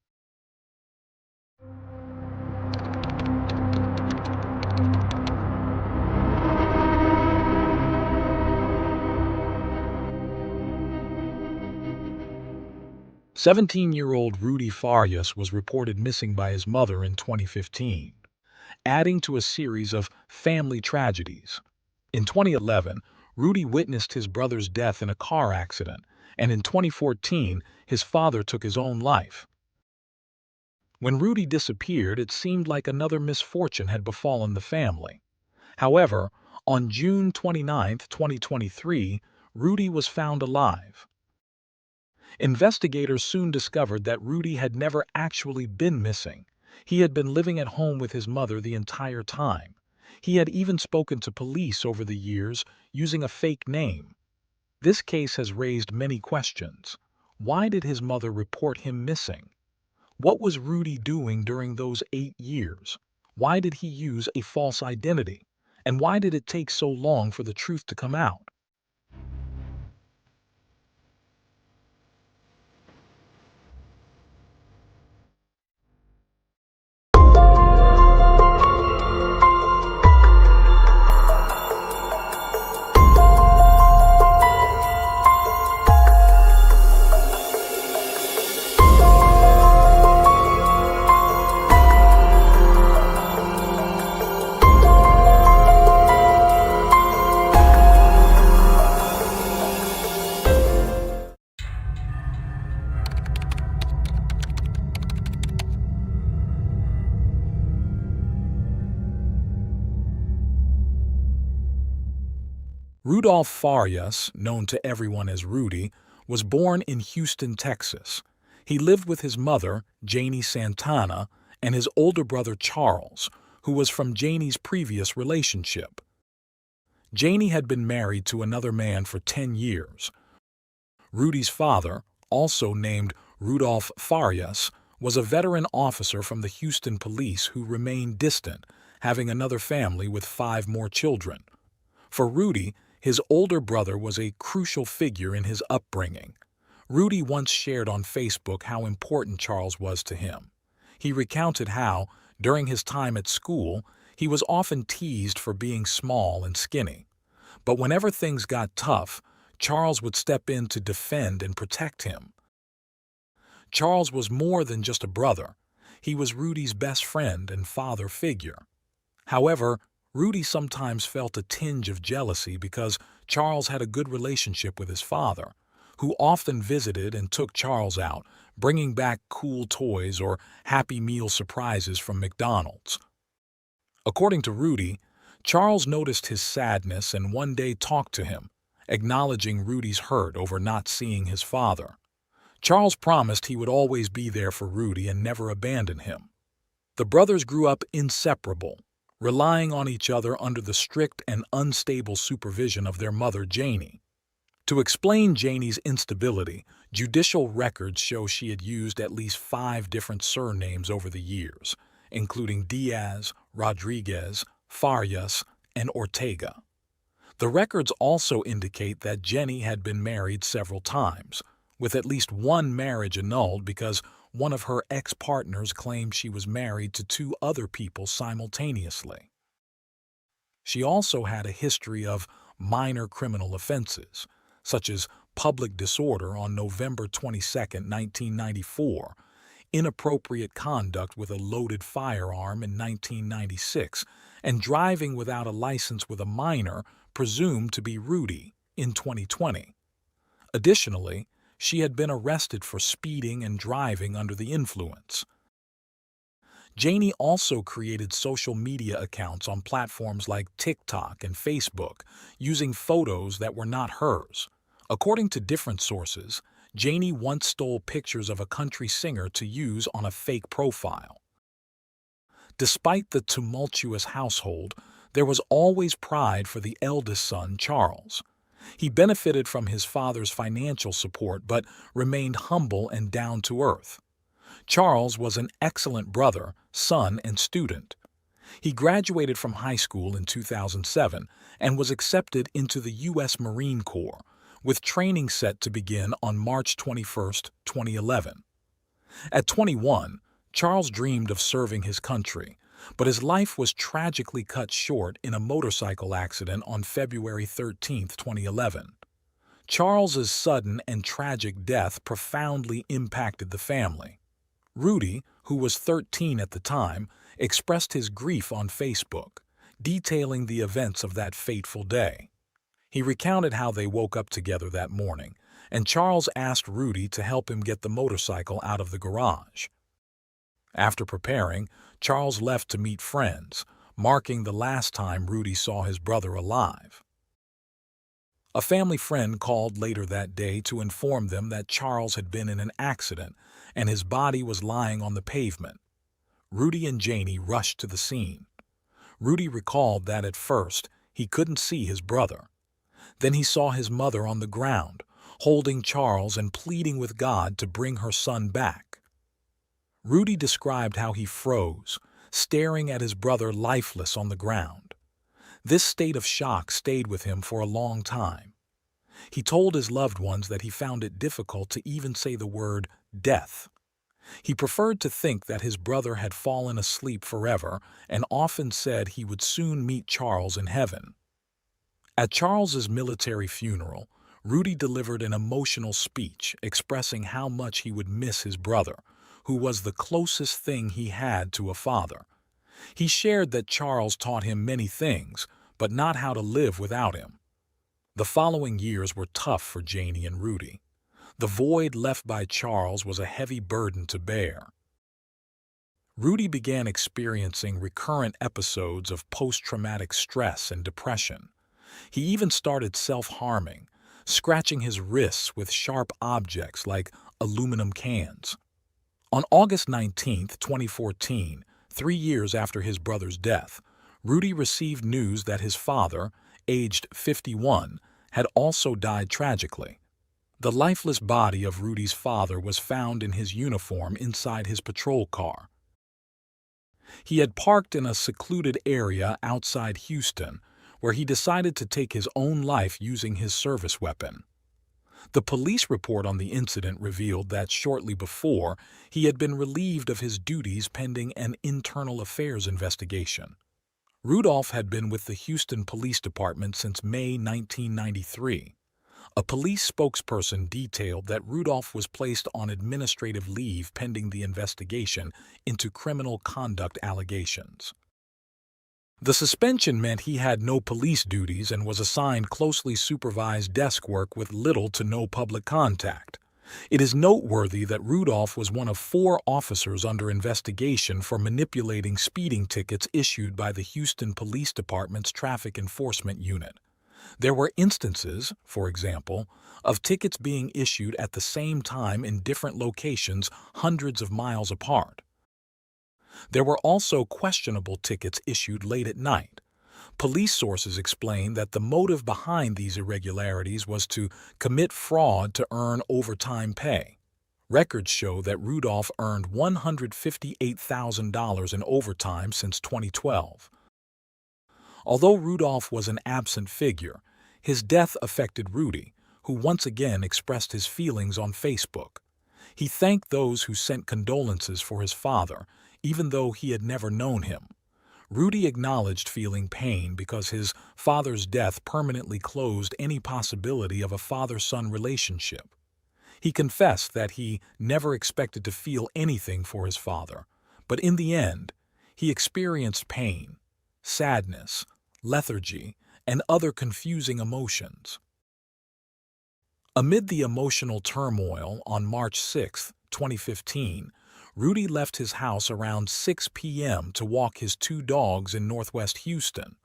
"17-year-old Rudy Farias was reported missing by his mother in 2015, adding to a series of family tragedies. In 2011, Rudy witnessed his brother's death in a car accident, and in 2014, his father took his own life. When Rudy disappeared, it seemed like another misfortune had befallen the family. However, on June 29, 2023, Rudy was found alive. Investigators soon discovered that Rudy had never actually been missing. He had been living at home with his mother the entire time. He had even spoken to police over the years using a fake name. This case has raised many questions. Why did his mother report him missing? What was Rudy doing during those 8 years? Why did he use a false identity? And why did it take so long for the truth to come out? Rudolph Farias, known to everyone as Rudy, was born in Houston, Texas. He lived with his mother, Janie Santana, and his older brother Charles, who was from Janie's previous relationship. Janie had been married to another man for 10 years. Rudy's father, also named Rudolph Farias, was a veteran officer from the Houston police who remained distant, having another family with 5 more children. For Rudy, his older brother was a crucial figure in his upbringing. Rudy once shared on Facebook how important Charles was to him. He recounted how, during his time at school, he was often teased for being small and skinny. But whenever things got tough, Charles would step in to defend and protect him. Charles was more than just a brother. He was Rudy's best friend and father figure. However, Rudy sometimes felt a tinge of jealousy because Charles had a good relationship with his father, who often visited and took Charles out, bringing back cool toys or Happy Meal surprises from McDonald's. According to Rudy, Charles noticed his sadness and one day talked to him, acknowledging Rudy's hurt over not seeing his father. Charles promised he would always be there for Rudy and never abandon him. The brothers grew up inseparable, relying on each other under the strict and unstable supervision of their mother, Janie. To explain Janie's instability, judicial records show she had used at least 5 different surnames over the years, including Diaz, Rodriguez, Farias, and Ortega. The records also indicate that Jenny had been married several times, with at least one marriage annulled because one of her ex-partners claimed she was married to 2 other people simultaneously. She also had a history of minor criminal offenses, such as public disorder on November 22, 1994, inappropriate conduct with a loaded firearm in 1996, and driving without a license with a minor presumed to be Rudy in 2020. Additionally, she had been arrested for speeding and driving under the influence. Janie also created social media accounts on platforms like TikTok and Facebook, using photos that were not hers. According to different sources, Janie once stole pictures of a country singer to use on a fake profile. Despite the tumultuous household, there was always pride for the eldest son, Charles. He benefited from his father's financial support but remained humble and down to earth. Charles was an excellent brother, son, and student. He graduated from high school in 2007 and was accepted into the U.S. Marine Corps, with training set to begin on March 21, 2011. At 21, Charles dreamed of serving his country, but his life was tragically cut short in a motorcycle accident on February 13, 2011. Charles's sudden and tragic death profoundly impacted the family. Rudy, who was 13 at the time, expressed his grief on Facebook, detailing the events of that fateful day. He recounted how they woke up together that morning, and Charles asked Rudy to help him get the motorcycle out of the garage. After preparing, Charles left to meet friends, marking the last time Rudy saw his brother alive. A family friend called later that day to inform them that Charles had been in an accident and his body was lying on the pavement. Rudy and Janie rushed to the scene. Rudy recalled that at first he couldn't see his brother. Then he saw his mother on the ground, holding Charles and pleading with God to bring her son back. Rudy described how he froze, staring at his brother lifeless on the ground. This state of shock stayed with him for a long time. He told his loved ones that he found it difficult to even say the word death. He preferred to think that his brother had fallen asleep forever and often said he would soon meet Charles in heaven. At Charles's military funeral, Rudy delivered an emotional speech expressing how much he would miss his brother, who was the closest thing he had to a father. He shared that Charles taught him many things, but not how to live without him. The following years were tough for Janie and Rudy. The void left by Charles was a heavy burden to bear. Rudy began experiencing recurrent episodes of post-traumatic stress and depression. He even started self-harming, scratching his wrists with sharp objects like aluminum cans. On August 19, 2014, 3 years after his brother's death, Rudy received news that his father, aged 51, had also died tragically. The lifeless body of Rudy's father was found in his uniform inside his patrol car. He had parked in a secluded area outside Houston, where he decided to take his own life using his service weapon. The police report on the incident revealed that shortly before, he had been relieved of his duties pending an internal affairs investigation. Rudolph had been with the Houston Police Department since May 1993. A police spokesperson detailed that Rudolph was placed on administrative leave pending the investigation into criminal conduct allegations. The suspension meant he had no police duties and was assigned closely supervised desk work with little to no public contact. It is noteworthy that Rudolph was one of 4 officers under investigation for manipulating speeding tickets issued by the Houston Police Department's Traffic Enforcement Unit. There were instances, for example, of tickets being issued at the same time in different locations hundreds of miles apart. There were also questionable tickets issued late at night. Police sources explained that the motive behind these irregularities was to commit fraud to earn overtime pay. Records show that Rudolph earned $158,000 in overtime since 2012. Although Rudolph was an absent figure, his death affected Rudy, who once again expressed his feelings on Facebook. He thanked those who sent condolences for his father, even though he had never known him. Rudy acknowledged feeling pain because his father's death permanently closed any possibility of a father-son relationship. He confessed that he never expected to feel anything for his father, but in the end, he experienced pain, sadness, lethargy, and other confusing emotions. Amid the emotional turmoil, on March 6, 2015, Rudy left his house around 6 p.m. to walk his 2 dogs in northwest Houston.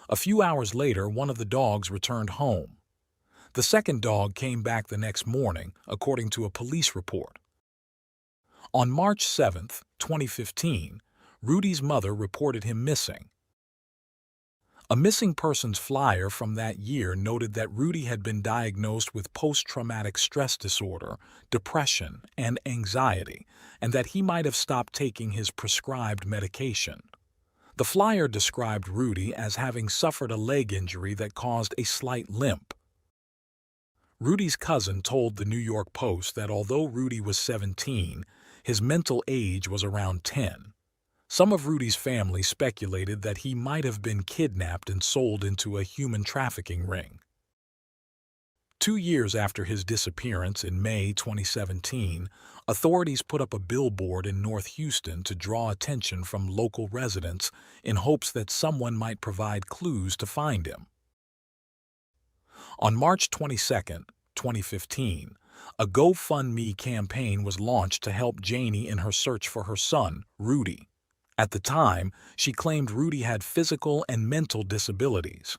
A few hours later, one of the dogs returned home. The second dog came back the next morning, according to a police report. On March 7, 2015, Rudy's mother reported him missing. A missing persons flyer from that year noted that Rudy had been diagnosed with post-traumatic stress disorder, depression, and anxiety, and that he might have stopped taking his prescribed medication. The flyer described Rudy as having suffered a leg injury that caused a slight limp. Rudy's cousin told the New York Post that although Rudy was 17, his mental age was around 10. Some of Rudy's family speculated that he might have been kidnapped and sold into a human trafficking ring. 2 years after his disappearance in May 2017, authorities put up a billboard in North Houston to draw attention from local residents in hopes that someone might provide clues to find him. On March 22, 2015, a GoFundMe campaign was launched to help Janie in her search for her son, Rudy. At the time, she claimed Rudy had physical and mental disabilities.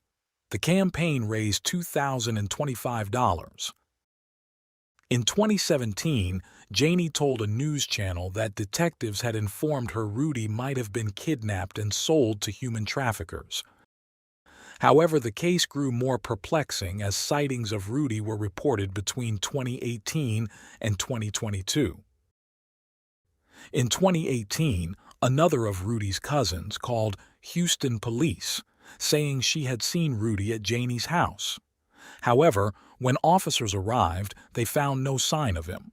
The campaign raised $2,025. In 2017, Janie told a news channel that detectives had informed her Rudy might have been kidnapped and sold to human traffickers. However, the case grew more perplexing as sightings of Rudy were reported between 2018 and 2022. In 2018, another of Rudy's cousins called Houston Police, saying she had seen Rudy at Janie's house. However, when officers arrived, they found no sign of him.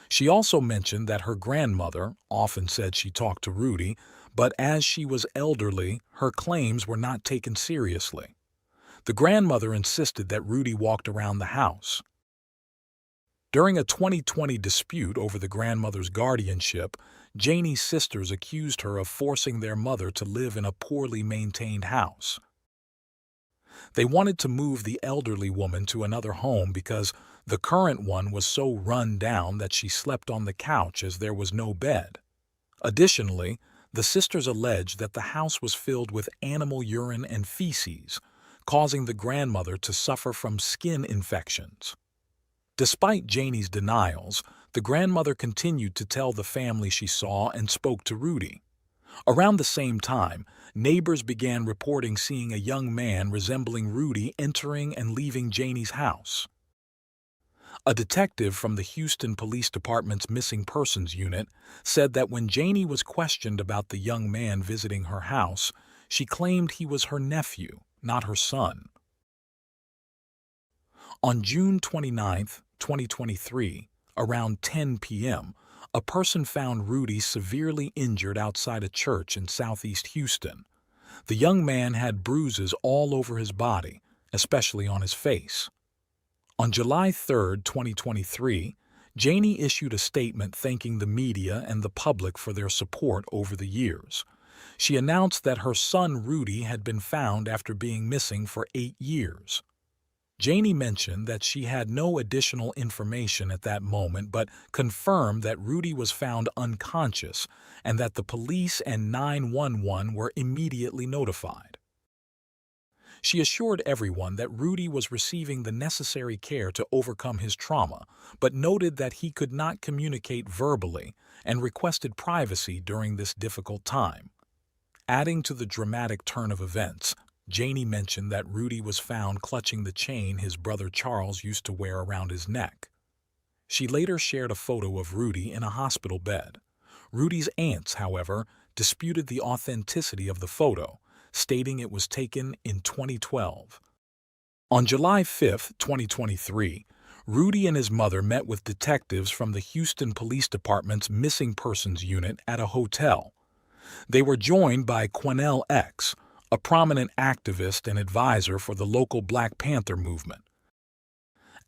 She also mentioned that her grandmother often said she talked to Rudy, but as she was elderly, her claims were not taken seriously. The grandmother insisted that Rudy walked around the house. During a 2020 dispute over the grandmother's guardianship, Janie's sisters accused her of forcing their mother to live in a poorly maintained house. They wanted to move the elderly woman to another home because the current one was so run down that she slept on the couch as there was no bed. Additionally, the sisters alleged that the house was filled with animal urine and feces, causing the grandmother to suffer from skin infections. Despite Janie's denials, the grandmother continued to tell the family she saw and spoke to Rudy. Around the same time, neighbors began reporting seeing a young man resembling Rudy entering and leaving Janie's house. A detective from the Houston Police Department's Missing Persons Unit said that when Janie was questioned about the young man visiting her house, she claimed he was her nephew, not her son. On June 29, 2023, around 10 p.m., a person found Rudy severely injured outside a church in southeast Houston. The young man had bruises all over his body, especially on his face. On July 3, 2023, Janie issued a statement thanking the media and the public for their support over the years. She announced that her son Rudy had been found after being missing for 8 years. Janie mentioned that she had no additional information at that moment but confirmed that Rudy was found unconscious and that the police and 911 were immediately notified. She assured everyone that Rudy was receiving the necessary care to overcome his trauma, but noted that he could not communicate verbally and requested privacy during this difficult time. Adding to the dramatic turn of events, Janie mentioned that Rudy was found clutching the chain his brother Charles used to wear around his neck. She later shared a photo of Rudy in a hospital bed. Rudy's aunts, however, disputed the authenticity of the photo, stating it was taken in 2012. On July 5, 2023, Rudy and his mother met with detectives from the Houston Police Department's Missing Persons Unit at a hotel. They were joined by Quanell X, a prominent activist and advisor for the local Black Panther movement.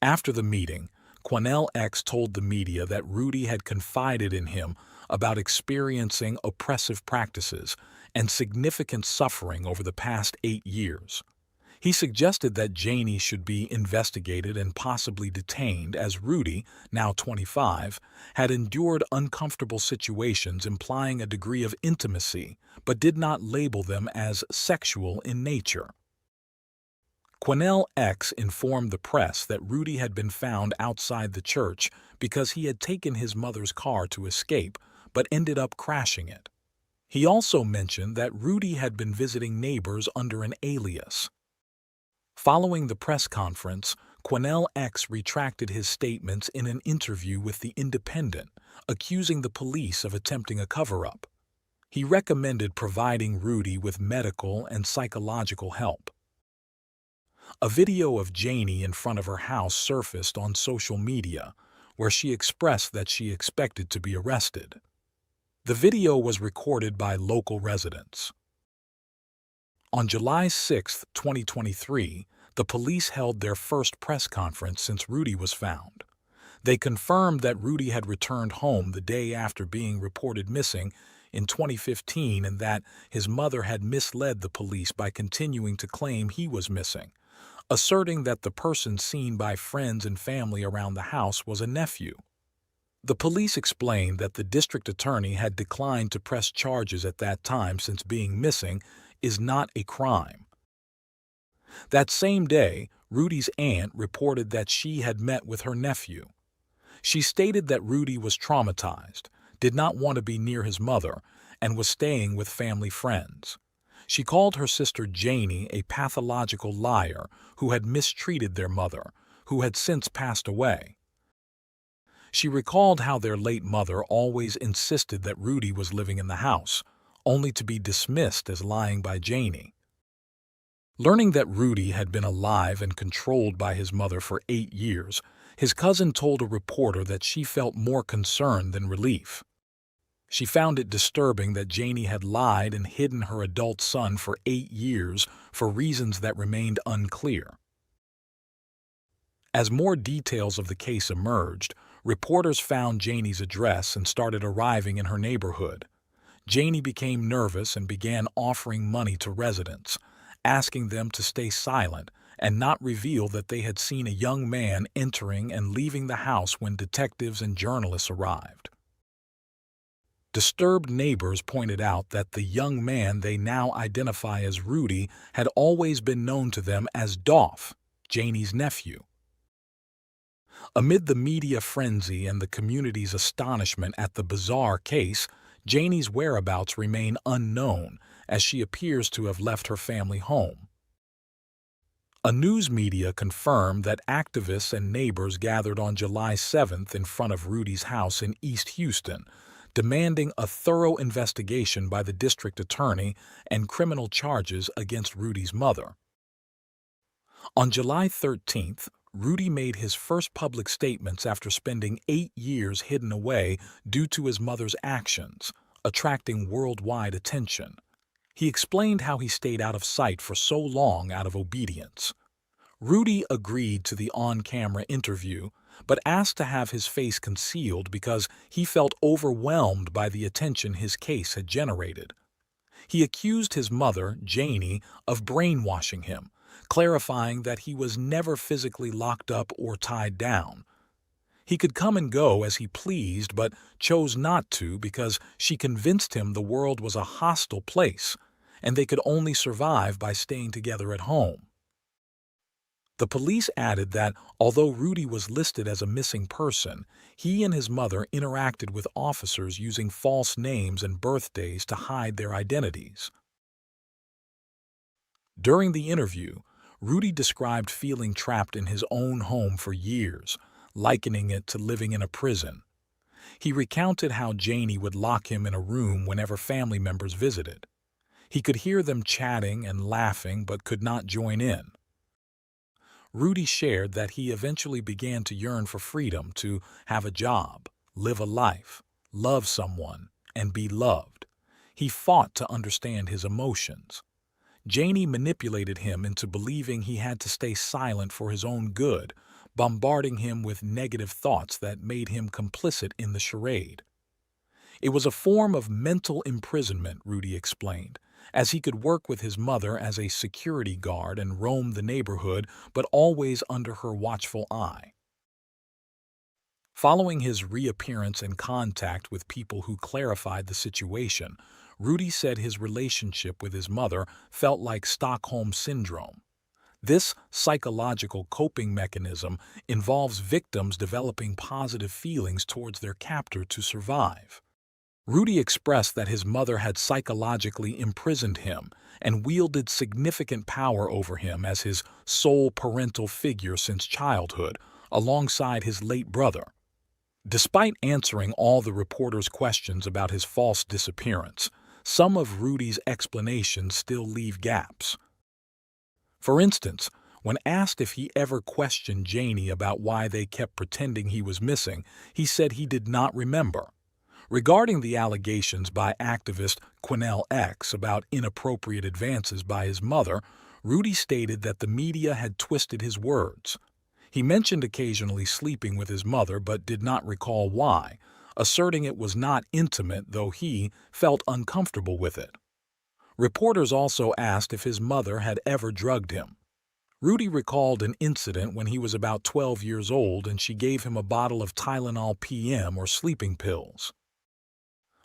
After the meeting, Quanell X told the media that Rudy had confided in him about experiencing oppressive practices and significant suffering over the past 8 years. He suggested that Janie should be investigated and possibly detained as Rudy, now 25, had endured uncomfortable situations implying a degree of intimacy, but did not label them as sexual in nature. Quanell X informed the press that Rudy had been found outside the church because he had taken his mother's car to escape, but ended up crashing it. He also mentioned that Rudy had been visiting neighbors under an alias. Following the press conference, Quanell X retracted his statements in an interview with The Independent, accusing the police of attempting a cover-up. He recommended providing Rudy with medical and psychological help. A video of Janie in front of her house surfaced on social media, where she expressed that she expected to be arrested. The video was recorded by local residents. On July 6, 2023, the police held their first press conference since Rudy was found. They confirmed that Rudy had returned home the day after being reported missing in 2015 and that his mother had misled the police by continuing to claim he was missing, asserting that the person seen by friends and family around the house was a nephew. The police explained that the district attorney had declined to press charges at that time since being missing is not a crime. That same day, Rudy's aunt reported that she had met with her nephew. She stated that Rudy was traumatized, did not want to be near his mother, and was staying with family friends. She called her sister Janie a pathological liar who had mistreated their mother, who had since passed away. She recalled how their late mother always insisted that Rudy was living in the house, only to be dismissed as lying by Janie. Learning that Rudy had been alive and controlled by his mother for 8 years, his cousin told a reporter that she felt more concern than relief. She found it disturbing that Janie had lied and hidden her adult son for 8 years for reasons that remained unclear. As more details of the case emerged, reporters found Janie's address and started arriving in her neighborhood. Janie became nervous and began offering money to residents, asking them to stay silent and not reveal that they had seen a young man entering and leaving the house when detectives and journalists arrived. Disturbed neighbors pointed out that the young man they now identify as Rudy had always been known to them as Dolph, Janie's nephew. Amid the media frenzy and the community's astonishment at the bizarre case, Janie's whereabouts remain unknown as she appears to have left her family home. A news media confirmed that activists and neighbors gathered on July 7th in front of Rudy's house in East Houston, demanding a thorough investigation by the district attorney and criminal charges against Rudy's mother. On July 13th, Rudy made his first public statements after spending 8 years hidden away due to his mother's actions, attracting worldwide attention. He explained how he stayed out of sight for so long out of obedience. Rudy agreed to the on-camera interview, but asked to have his face concealed because he felt overwhelmed by the attention his case had generated. He accused his mother, Janie, of brainwashing him, clarifying that he was never physically locked up or tied down. He could come and go as he pleased, but chose not to because she convinced him the world was a hostile place, and they could only survive by staying together at home. The police added that although Rudy was listed as a missing person, he and his mother interacted with officers using false names and birthdays to hide their identities. During the interview, Rudy described feeling trapped in his own home for years, likening it to living in a prison. He recounted how Janie would lock him in a room whenever family members visited. He could hear them chatting and laughing but could not join in. Rudy shared that he eventually began to yearn for freedom, to have a job, live a life, love someone, and be loved. He fought to understand his emotions. Janie manipulated him into believing he had to stay silent for his own good, bombarding him with negative thoughts that made him complicit in the charade. It was a form of mental imprisonment, Rudy explained, as he could work with his mother as a security guard and roam the neighborhood, but always under her watchful eye. Following his reappearance and contact with people who clarified the situation, Rudy said his relationship with his mother felt like Stockholm Syndrome. This psychological coping mechanism involves victims developing positive feelings towards their captor to survive. Rudy expressed that his mother had psychologically imprisoned him and wielded significant power over him as his sole parental figure since childhood, alongside his late brother. Despite answering all the reporters' questions about his false disappearance, some of Rudy's explanations still leave gaps. For instance, when asked if he ever questioned Janie about why they kept pretending he was missing, he said he did not remember. Regarding the allegations by activist Quinnell X about inappropriate advances by his mother, Rudy stated that the media had twisted his words. He mentioned occasionally sleeping with his mother but did not recall why, asserting it was not intimate, though he felt uncomfortable with it. Reporters also asked if his mother had ever drugged him. Rudy recalled an incident when he was about 12 years old and she gave him a bottle of Tylenol PM or sleeping pills.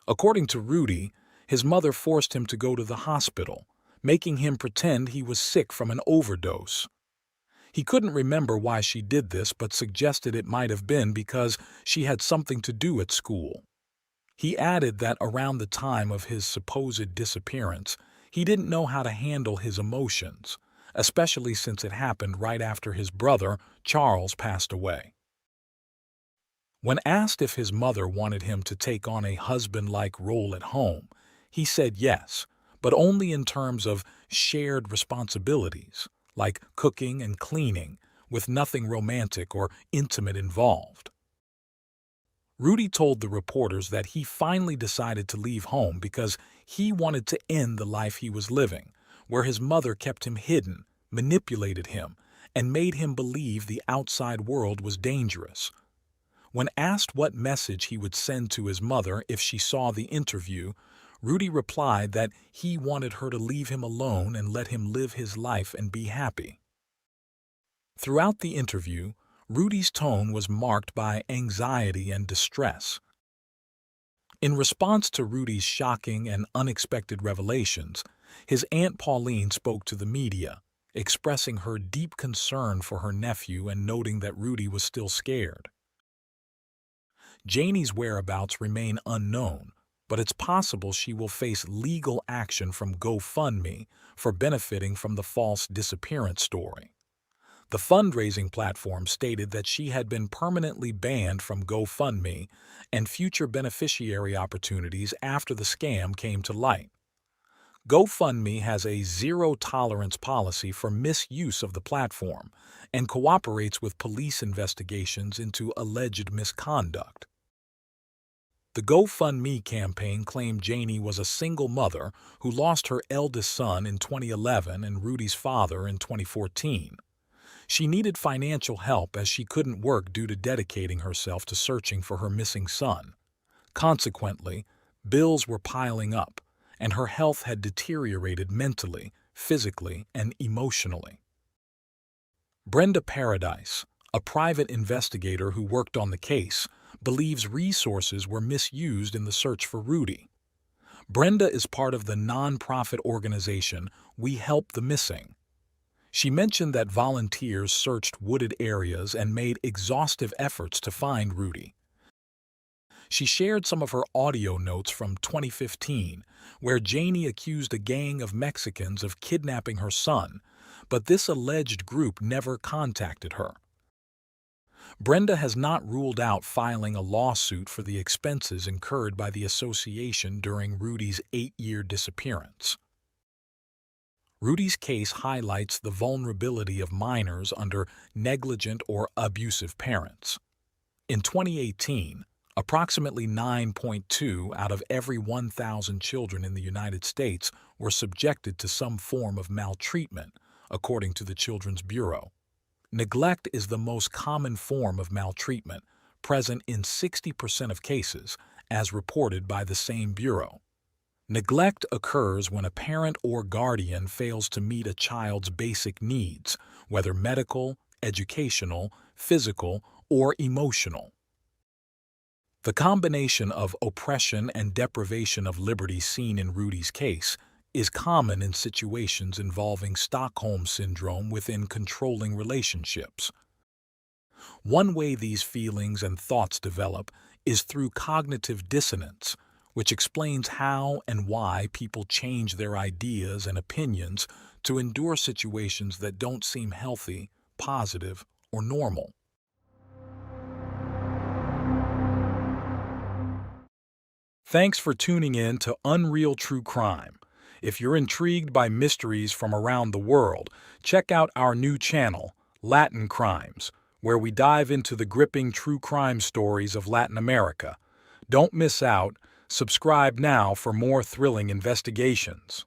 According to Rudy, his mother forced him to go to the hospital, making him pretend he was sick from an overdose. He couldn't remember why she did this, but suggested it might have been because she had something to do at school. He added that around the time of his supposed disappearance, he didn't know how to handle his emotions, especially since it happened right after his brother, Charles, passed away. When asked if his mother wanted him to take on a husband-like role at home, he said yes, but only in terms of shared responsibilities, like cooking and cleaning, with nothing romantic or intimate involved. Rudy told the reporters that he finally decided to leave home because he wanted to end the life he was living, where his mother kept him hidden, manipulated him, and made him believe the outside world was dangerous. When asked what message he would send to his mother if she saw the interview, Rudy replied that he wanted her to leave him alone and let him live his life and be happy. Throughout the interview, Rudy's tone was marked by anxiety and distress. In response to Rudy's shocking and unexpected revelations, his Aunt Pauline spoke to the media, expressing her deep concern for her nephew and noting that Rudy was still scared. Janie's whereabouts remain unknown, but it's possible she will face legal action from GoFundMe for benefiting from the false disappearance story. The fundraising platform stated that she had been permanently banned from GoFundMe and future beneficiary opportunities after the scam came to light. GoFundMe has a zero-tolerance policy for misuse of the platform and cooperates with police investigations into alleged misconduct. The GoFundMe campaign claimed Janie was a single mother who lost her eldest son in 2011 and Rudy's father in 2014. She needed financial help as she couldn't work due to dedicating herself to searching for her missing son. Consequently, bills were piling up, and her health had deteriorated mentally, physically, and emotionally. Brenda Paradise, a private investigator who worked on the case, believes resources were misused in the search for Rudy. Brenda is part of the non-profit organization We Help the Missing. She mentioned that volunteers searched wooded areas and made exhaustive efforts to find Rudy. She shared some of her audio notes from 2015, where Janie accused a gang of Mexicans of kidnapping her son, but this alleged group never contacted her. Brenda has not ruled out filing a lawsuit for the expenses incurred by the association during Rudy's 8-year disappearance. Rudy's case highlights the vulnerability of minors under negligent or abusive parents. In 2018, approximately 9.2 out of every 1,000 children in the United States were subjected to some form of maltreatment, according to the Children's Bureau. Neglect is the most common form of maltreatment, present in 60% of cases, as reported by the same bureau. Neglect occurs when a parent or guardian fails to meet a child's basic needs, whether medical, educational, physical, or emotional. The combination of oppression and deprivation of liberty seen in Rudy's case is common in situations involving Stockholm Syndrome within controlling relationships. One way these feelings and thoughts develop is through cognitive dissonance, which explains how and why people change their ideas and opinions to endure situations that don't seem healthy, positive, or normal. Thanks for tuning in to Unreal True Crime. If you're intrigued by mysteries from around the world, check out our new channel, Latin Crimes, where we dive into the gripping true crime stories of Latin America. Don't miss out. Subscribe now for more thrilling investigations.